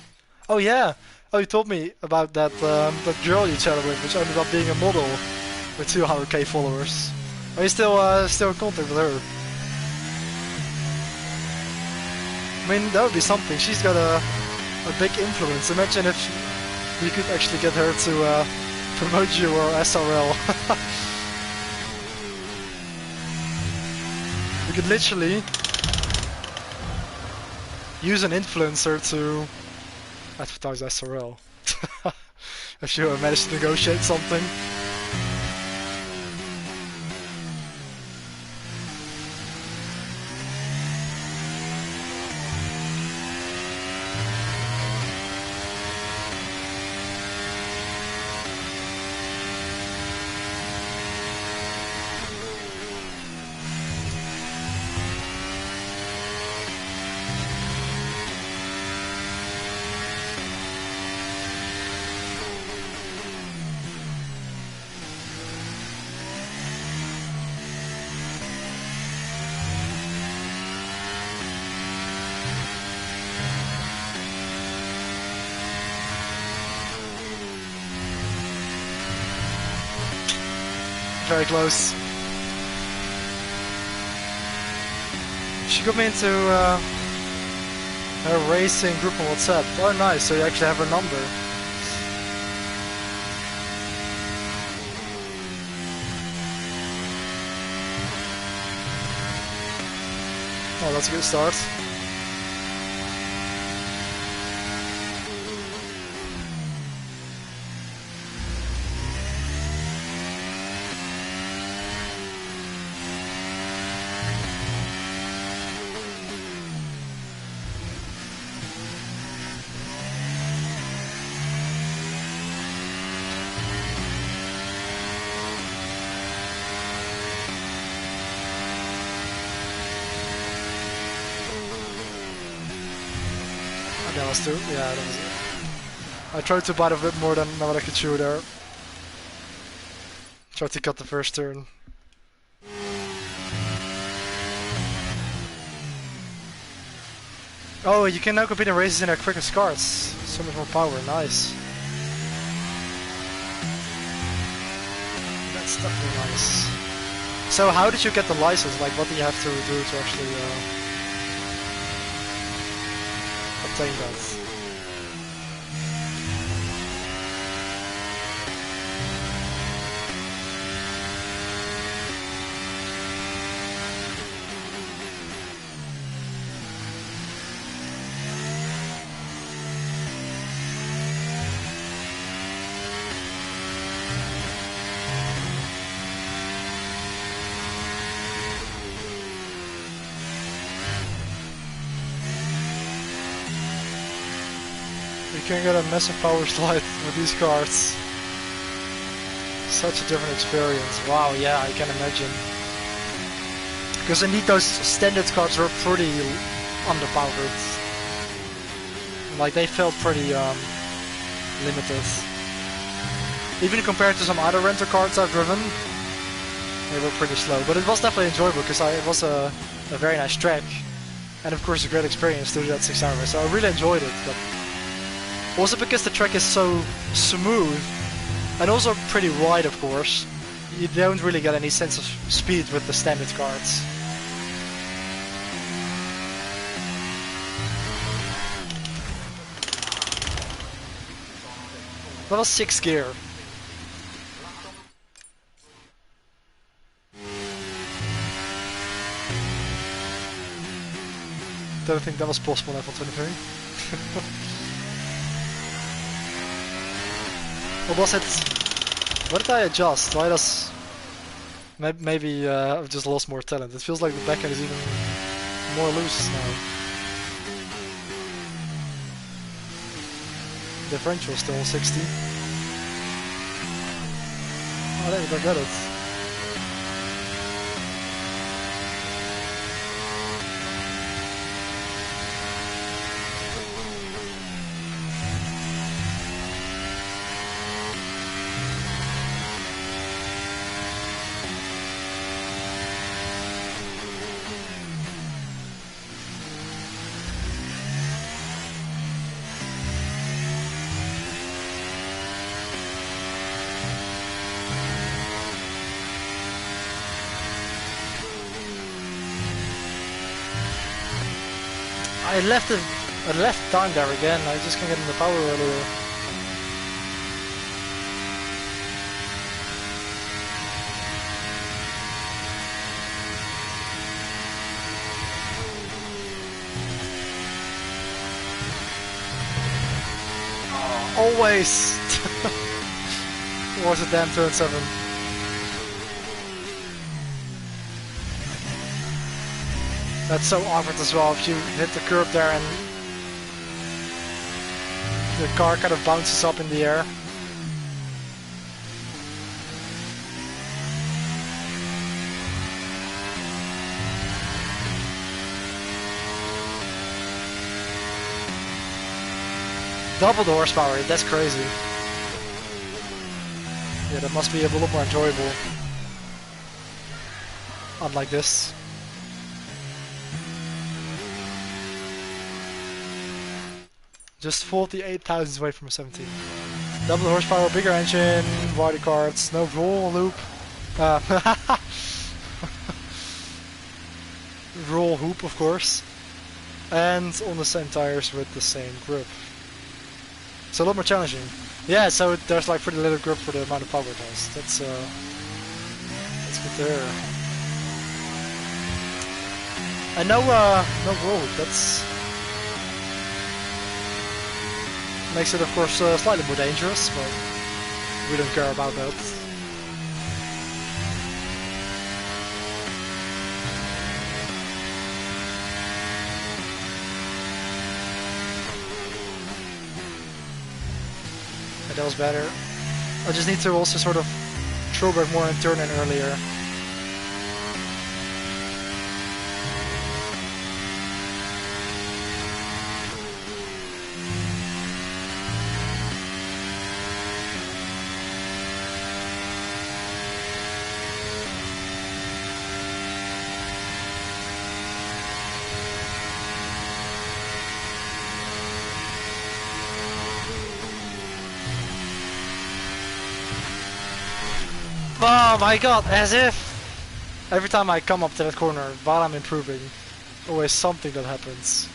Oh, yeah. Oh, you told me about that that girl you chatted with, which ended up being a model with 200k followers. Are you still in contact with her? I mean, that would be something. She's got a big influence. Imagine if you could actually get her to promote you or SRL. You could literally use an influencer to advertise SRL. If you manage to negotiate something. Very close. She got me into her racing group on WhatsApp. Oh nice, so you actually have her number. Oh, that's a good start. That was too. Yeah, that was it. I tried to bite a bit more than what I could chew there. Tried to cut the first turn. Oh, you can now compete in races in their quickest cars. So much more power, nice. That's definitely nice. So how did you get the license? Like, what do you have to do to actually obtain that? You can get a massive power slide with these cards. Such a different experience. Wow, yeah, I can imagine. Because indeed those standard cards were pretty underpowered. Like they felt pretty limited. Even compared to some other rental cards I've driven, they were pretty slow. But it was definitely enjoyable because it was a very nice track. And of course a great experience to do that 6 hours. So I really enjoyed it. But also because the track is so smooth and also pretty wide, of course, you don't really get any sense of speed with the standard cards. That was 6th gear. Don't think that was possible in F1 23. What was it? What did I adjust? Why does... Maybe I've just lost more talent. It feels like the backhand is even more loose now. Differential still 60. Oh, there you go, got it. I left down there again. I just can't get in the power earlier. Always. Was a damn turn 7. That's so awkward as well if you hit the curb there and the car kind of bounces up in the air. Double the horsepower, that's crazy. Yeah, that must be a little more enjoyable. Unlike this. Just 48 thousandths away from a 17. Double horsepower, bigger engine, wider cards, no roll loop. Roll hoop, of course. And on the same tires with the same grip. So a lot more challenging. Yeah, so there's like pretty little grip for the amount of power it has. That's good there. And no roll hoop, that's... Makes it, of course, slightly more dangerous, but we don't care about that. And that was better. I just need to also sort of throw back more and turn in earlier. Oh my god, as if every time I come up to that corner while I'm improving, always something that happens.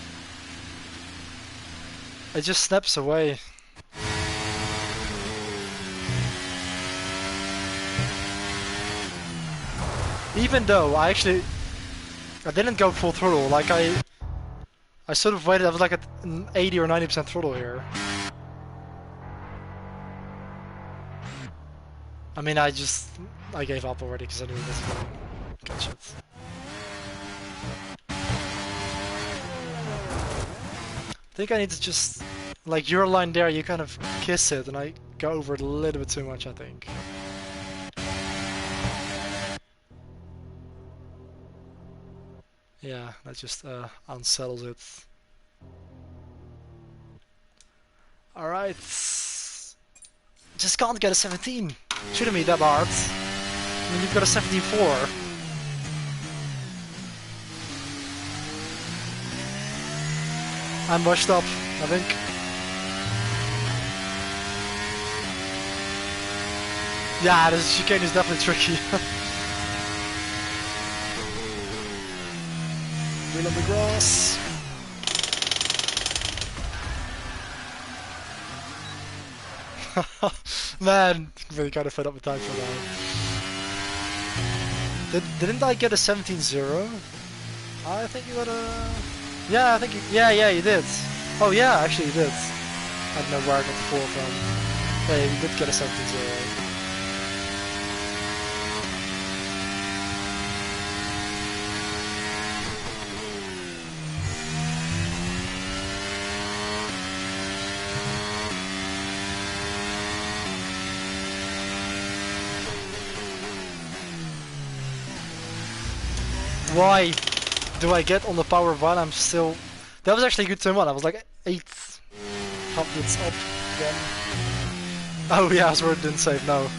It just snaps away. Even though I didn't go full throttle, like I sort of waited, I was like at 80 or 90% throttle here. I mean, I gave up already because I knew it wasn't going to catch it. I think I need to just, like your line there, you kind of kiss it and I go over it a little bit too much, I think. Yeah, that just unsettles it. Alright. Just can't get a 17. Shouldn't be that hard. I mean, you've got a 17.4. I'm washed up, I think. Yeah, this chicane is definitely tricky. Wheel on the grass. Man, really kind of fed up with time for now. Didn't I get a 17.0? I think you got a... Yeah, I think you... Yeah, you did. Oh yeah, actually you did. I don't know where I got the 4 from. Yeah, you did get a 17.0. Why do I get on the power while I'm still... That was actually a good turn 1, I was like 8 hundredths up again. Oh yeah, I swear it didn't save, no.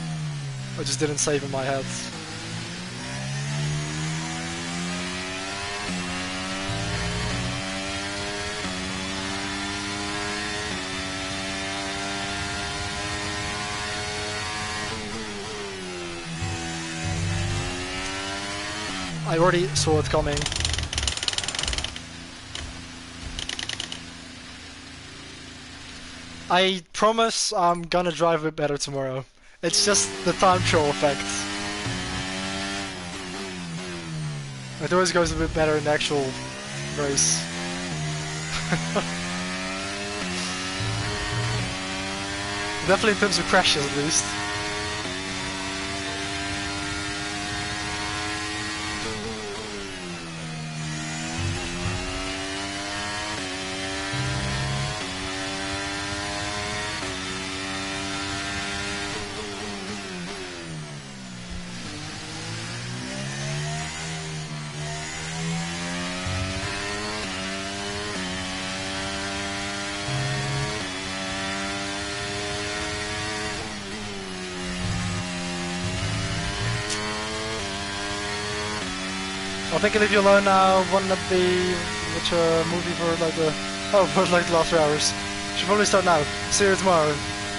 I just didn't save in my head. I already saw it coming. I promise I'm gonna drive a bit better tomorrow. It's just the time trial effect. It always goes a bit better in the actual race. Definitely in terms of crashes at least. I think I leave you alone now. Wanna be watch a movie for like the the last 3 hours. Should probably start now. See you tomorrow.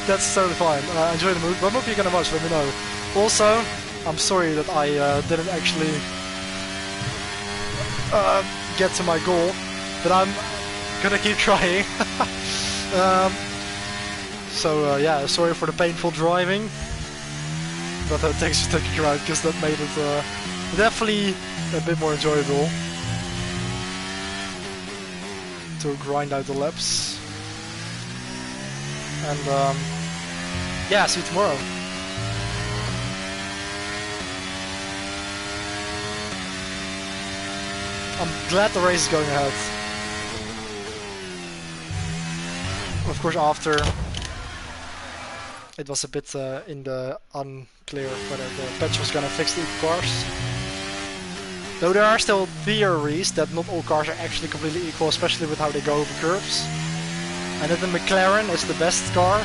That's totally fine. Enjoy the movie. What movie are you gonna watch? Let me know. Also, I'm sorry that I didn't actually get to my goal, but I'm gonna keep trying. Yeah, sorry for the painful driving, but thanks for taking me around because that made it definitely a bit more enjoyable to grind out the laps. And yeah, see you tomorrow. I'm glad the race is going ahead. Of course, after it was a bit in the unclear whether the patch was gonna fix the cars. Though there are still theories that not all cars are actually completely equal, especially with how they go over curves. And that the McLaren is the best car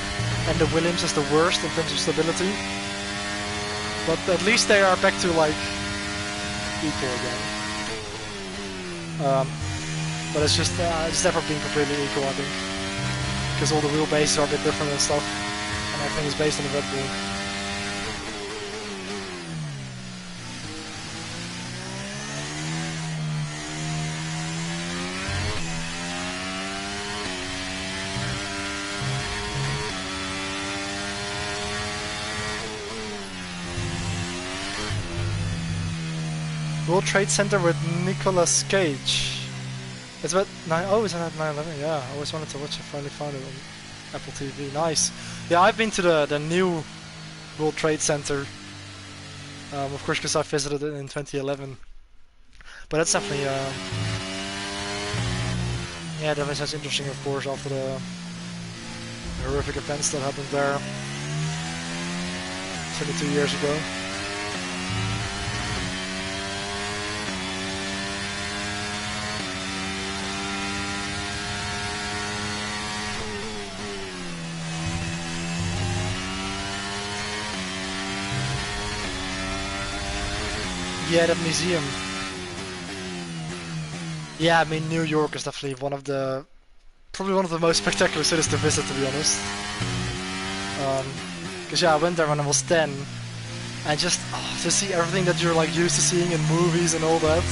and the Williams is the worst in terms of stability. But at least they are back to like equal again. But it's just it's never been completely equal, I think, because all the wheelbases are a bit different and stuff, and everything is based on the Red Bull. World Trade Center with Nicolas Cage. It's about 9. Oh, it's at 9/11. Yeah, I always wanted to watch it. Finally found it on Apple TV. Nice. Yeah, I've been to the new World Trade Center. Of course, because I visited it in 2011. But that's definitely yeah, definitely sounds interesting. Of course, after the horrific events that happened there 22 years ago. Yeah, that museum. Yeah, I mean, New York is definitely probably one of the most spectacular cities to visit, to be honest. Because yeah, I went there when I was 10, and just to see everything that you're like used to seeing in movies and all that.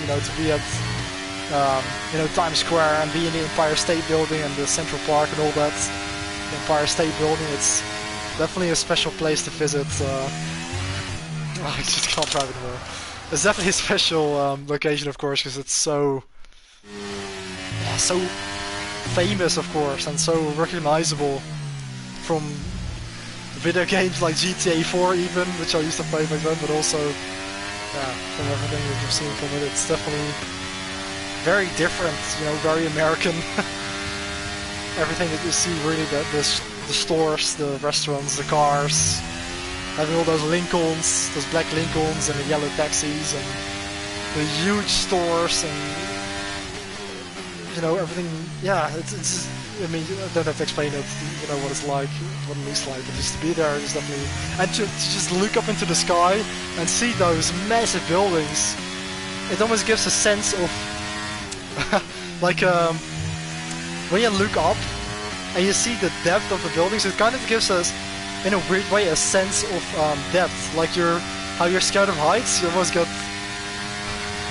You know, to be at you know, Times Square and be in the Empire State Building and the Central Park and all that. The Empire State Building, it's definitely a special place to visit. I just can't drive anymore. It's definitely a special location, of course, because it's so famous, of course, and so recognizable from video games like GTA 4 even, which I used to play back then, but also from everything that you've seen from it, it's definitely very different, you know, very American. Everything that you see, really, the stores, the restaurants, the cars, having all those Lincolns, those black Lincolns and the yellow taxis and the huge stores and, you know, everything. Yeah, it's I mean, I don't have to explain it, you know, what it's like, what it looks like, but just to be there is definitely, and to just look up into the sky and see those massive buildings, it almost gives a sense of like when you look up and you see the depth of the buildings, it kind of gives us, in a weird way, a sense of depth. Like how you're scared of heights, you almost get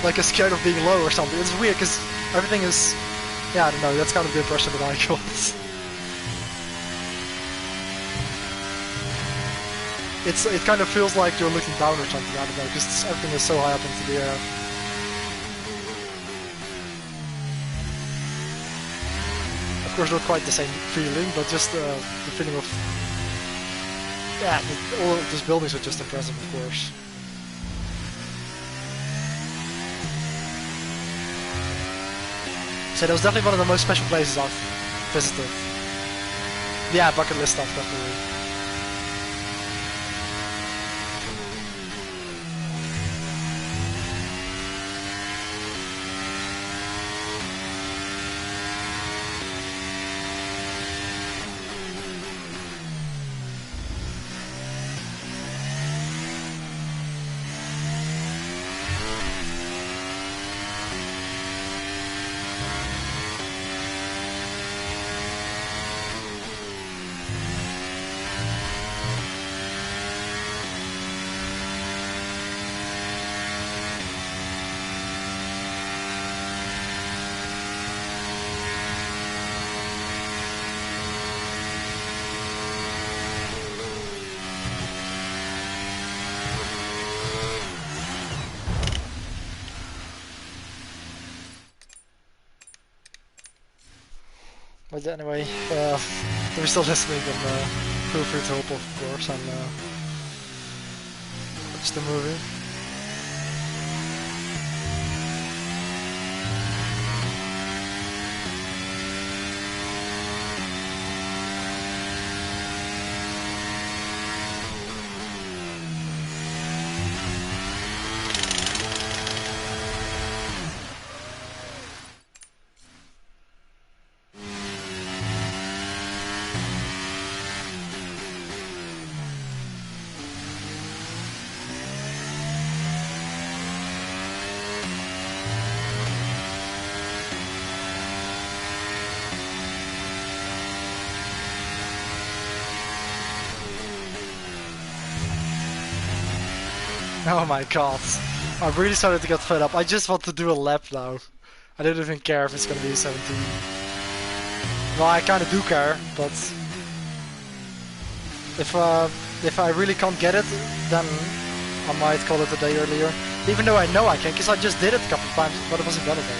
like a scared of being low or something. It's weird because everything is, yeah, I don't know, that's kind of the impression that I got. It kind of feels like you're looking down or something, I don't know, because everything is so high up into the air. Of course, not quite the same feeling, but just the feeling of, yeah, all of these buildings are just impressive, of course. So that was definitely one of the most special places I've visited. Yeah, bucket list stuff, definitely. But anyway, if you're still listening, then feel free to help, of course, and watch the movie. Oh my god, I really started to get fed up. I just want to do a lap now. I don't even care if it's gonna be 17. Well, I kinda do care, but if I really can't get it, then I might call it a day earlier. Even though I know I can, because I just did it a couple of times, but it wasn't validated.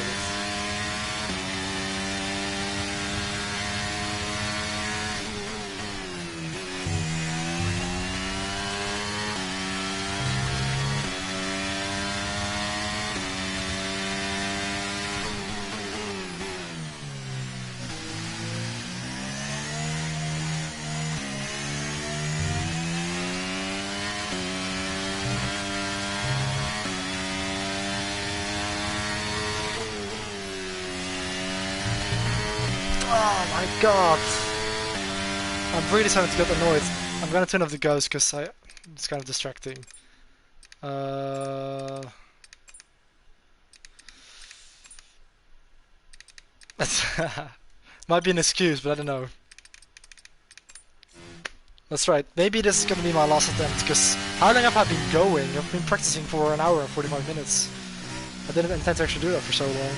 Oh my god! I'm really starting to get annoyed. I'm gonna turn off the ghost because it's kind of distracting. That's might be an excuse, but I don't know. That's right. Maybe this is gonna be my last attempt because how long have I been going? I've been practicing for an hour and 45 minutes. I didn't intend to actually do that for so long.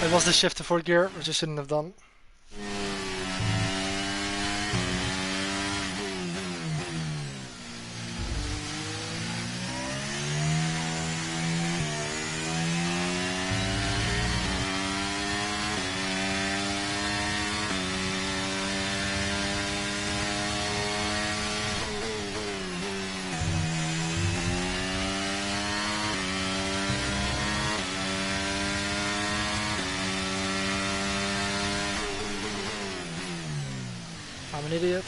It was the shift to fourth gear, which I shouldn't have done. I'm an idiot.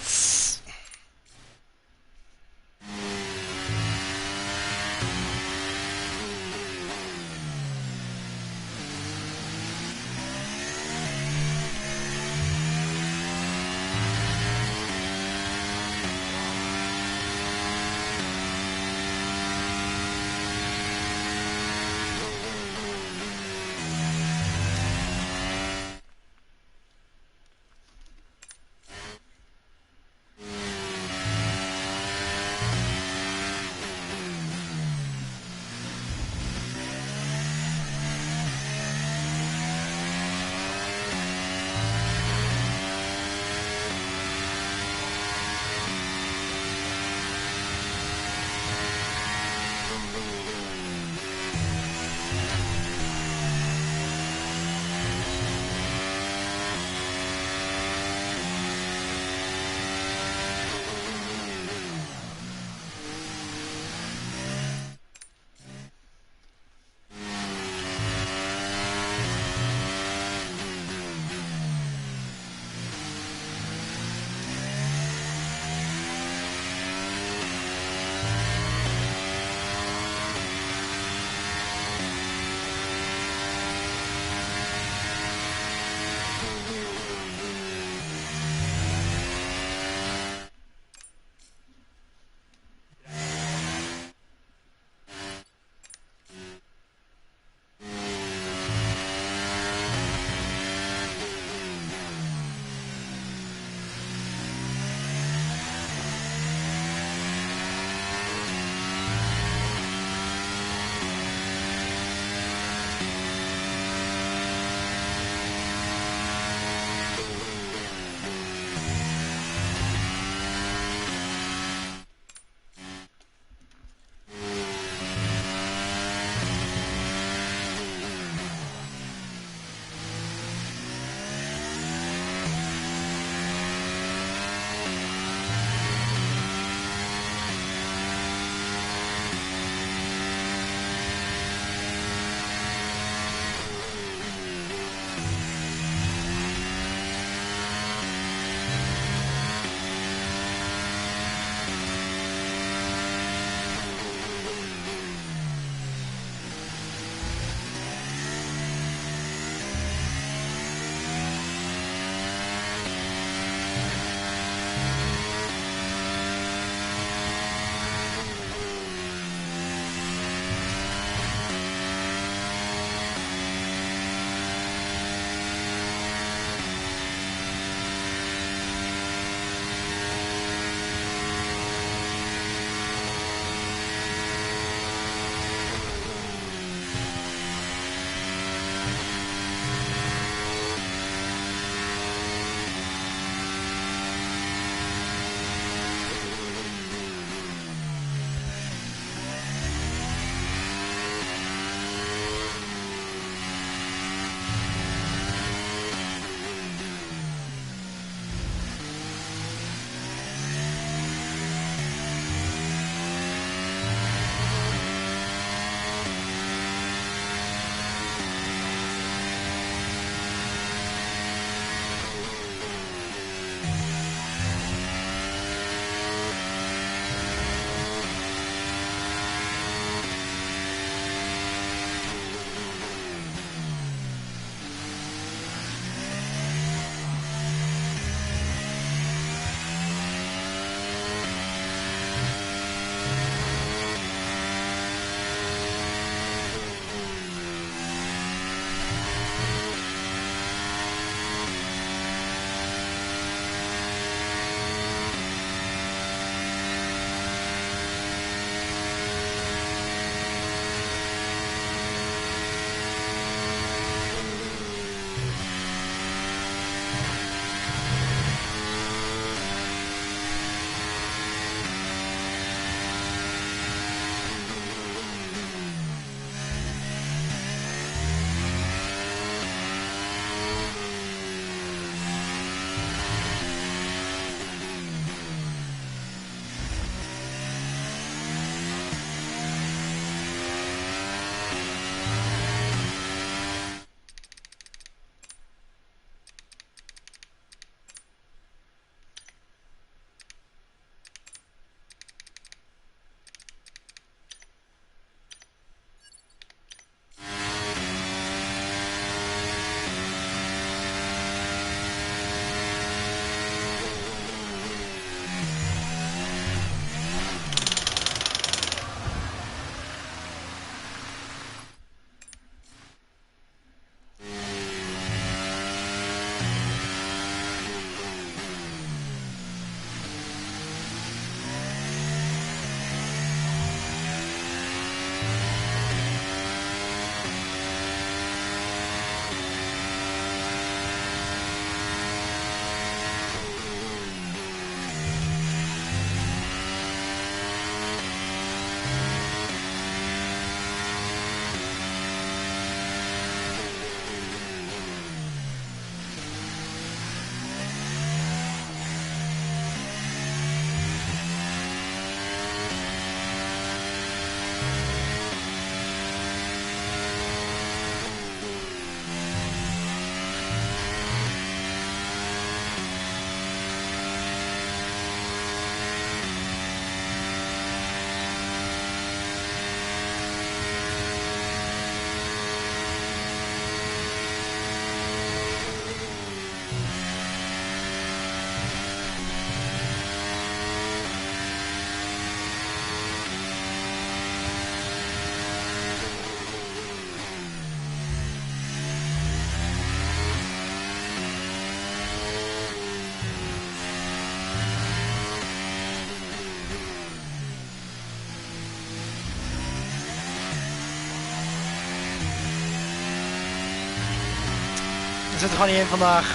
Ik zit er gewoon niet in vandaag.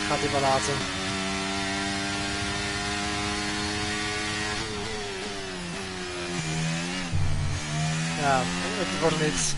Ik ga dit wel laten. Ja, het wordt niet.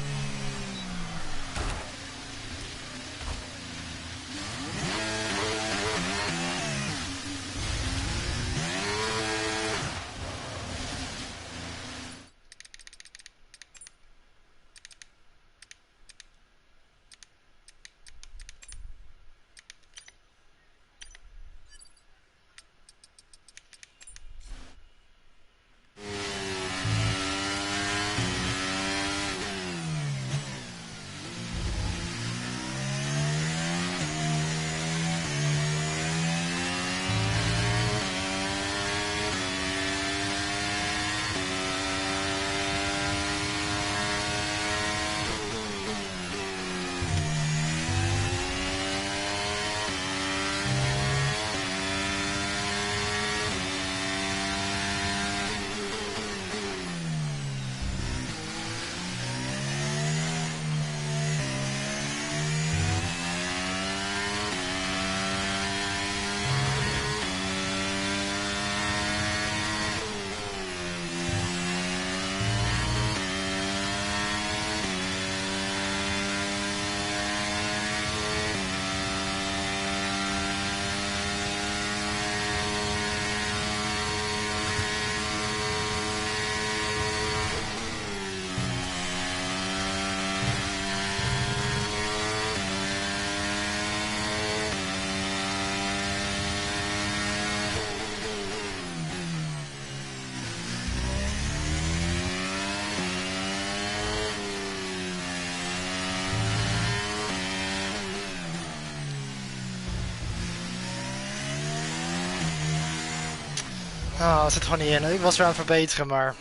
Oh, het zit gewoon niet in. Ik was weer aan het verbeteren, maar...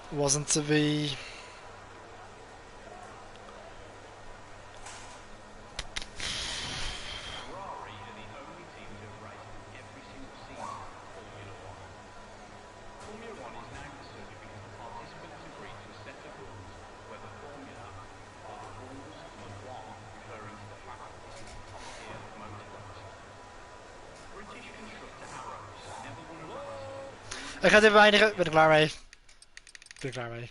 wasn't to be... Ik ga dit beëindigen. Ben ik klaar mee. Ben ik klaar mee.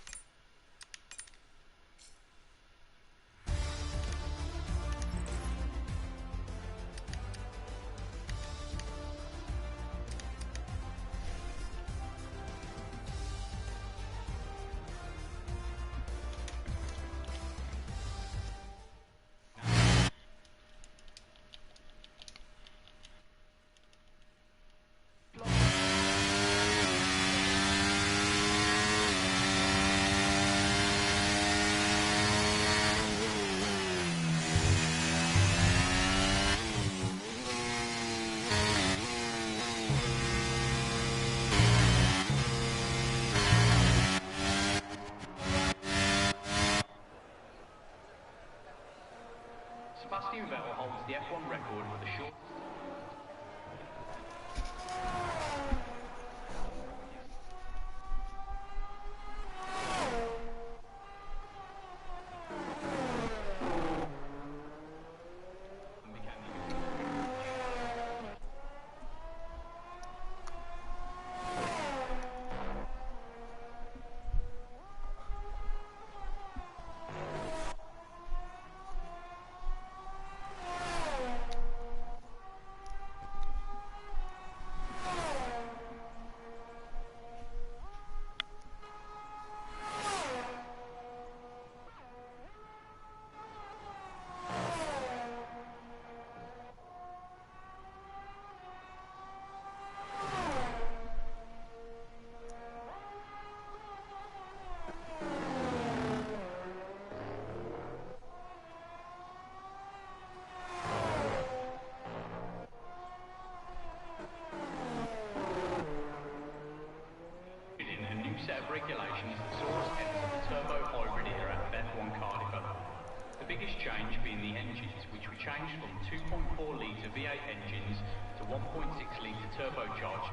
holds the F1 record for the short... set of regulations that saw us enter the turbo hybrid era of F1 car development. The biggest change being the engines, which were changed from 2.4 litre V8 engines to 1.6 litre turbocharged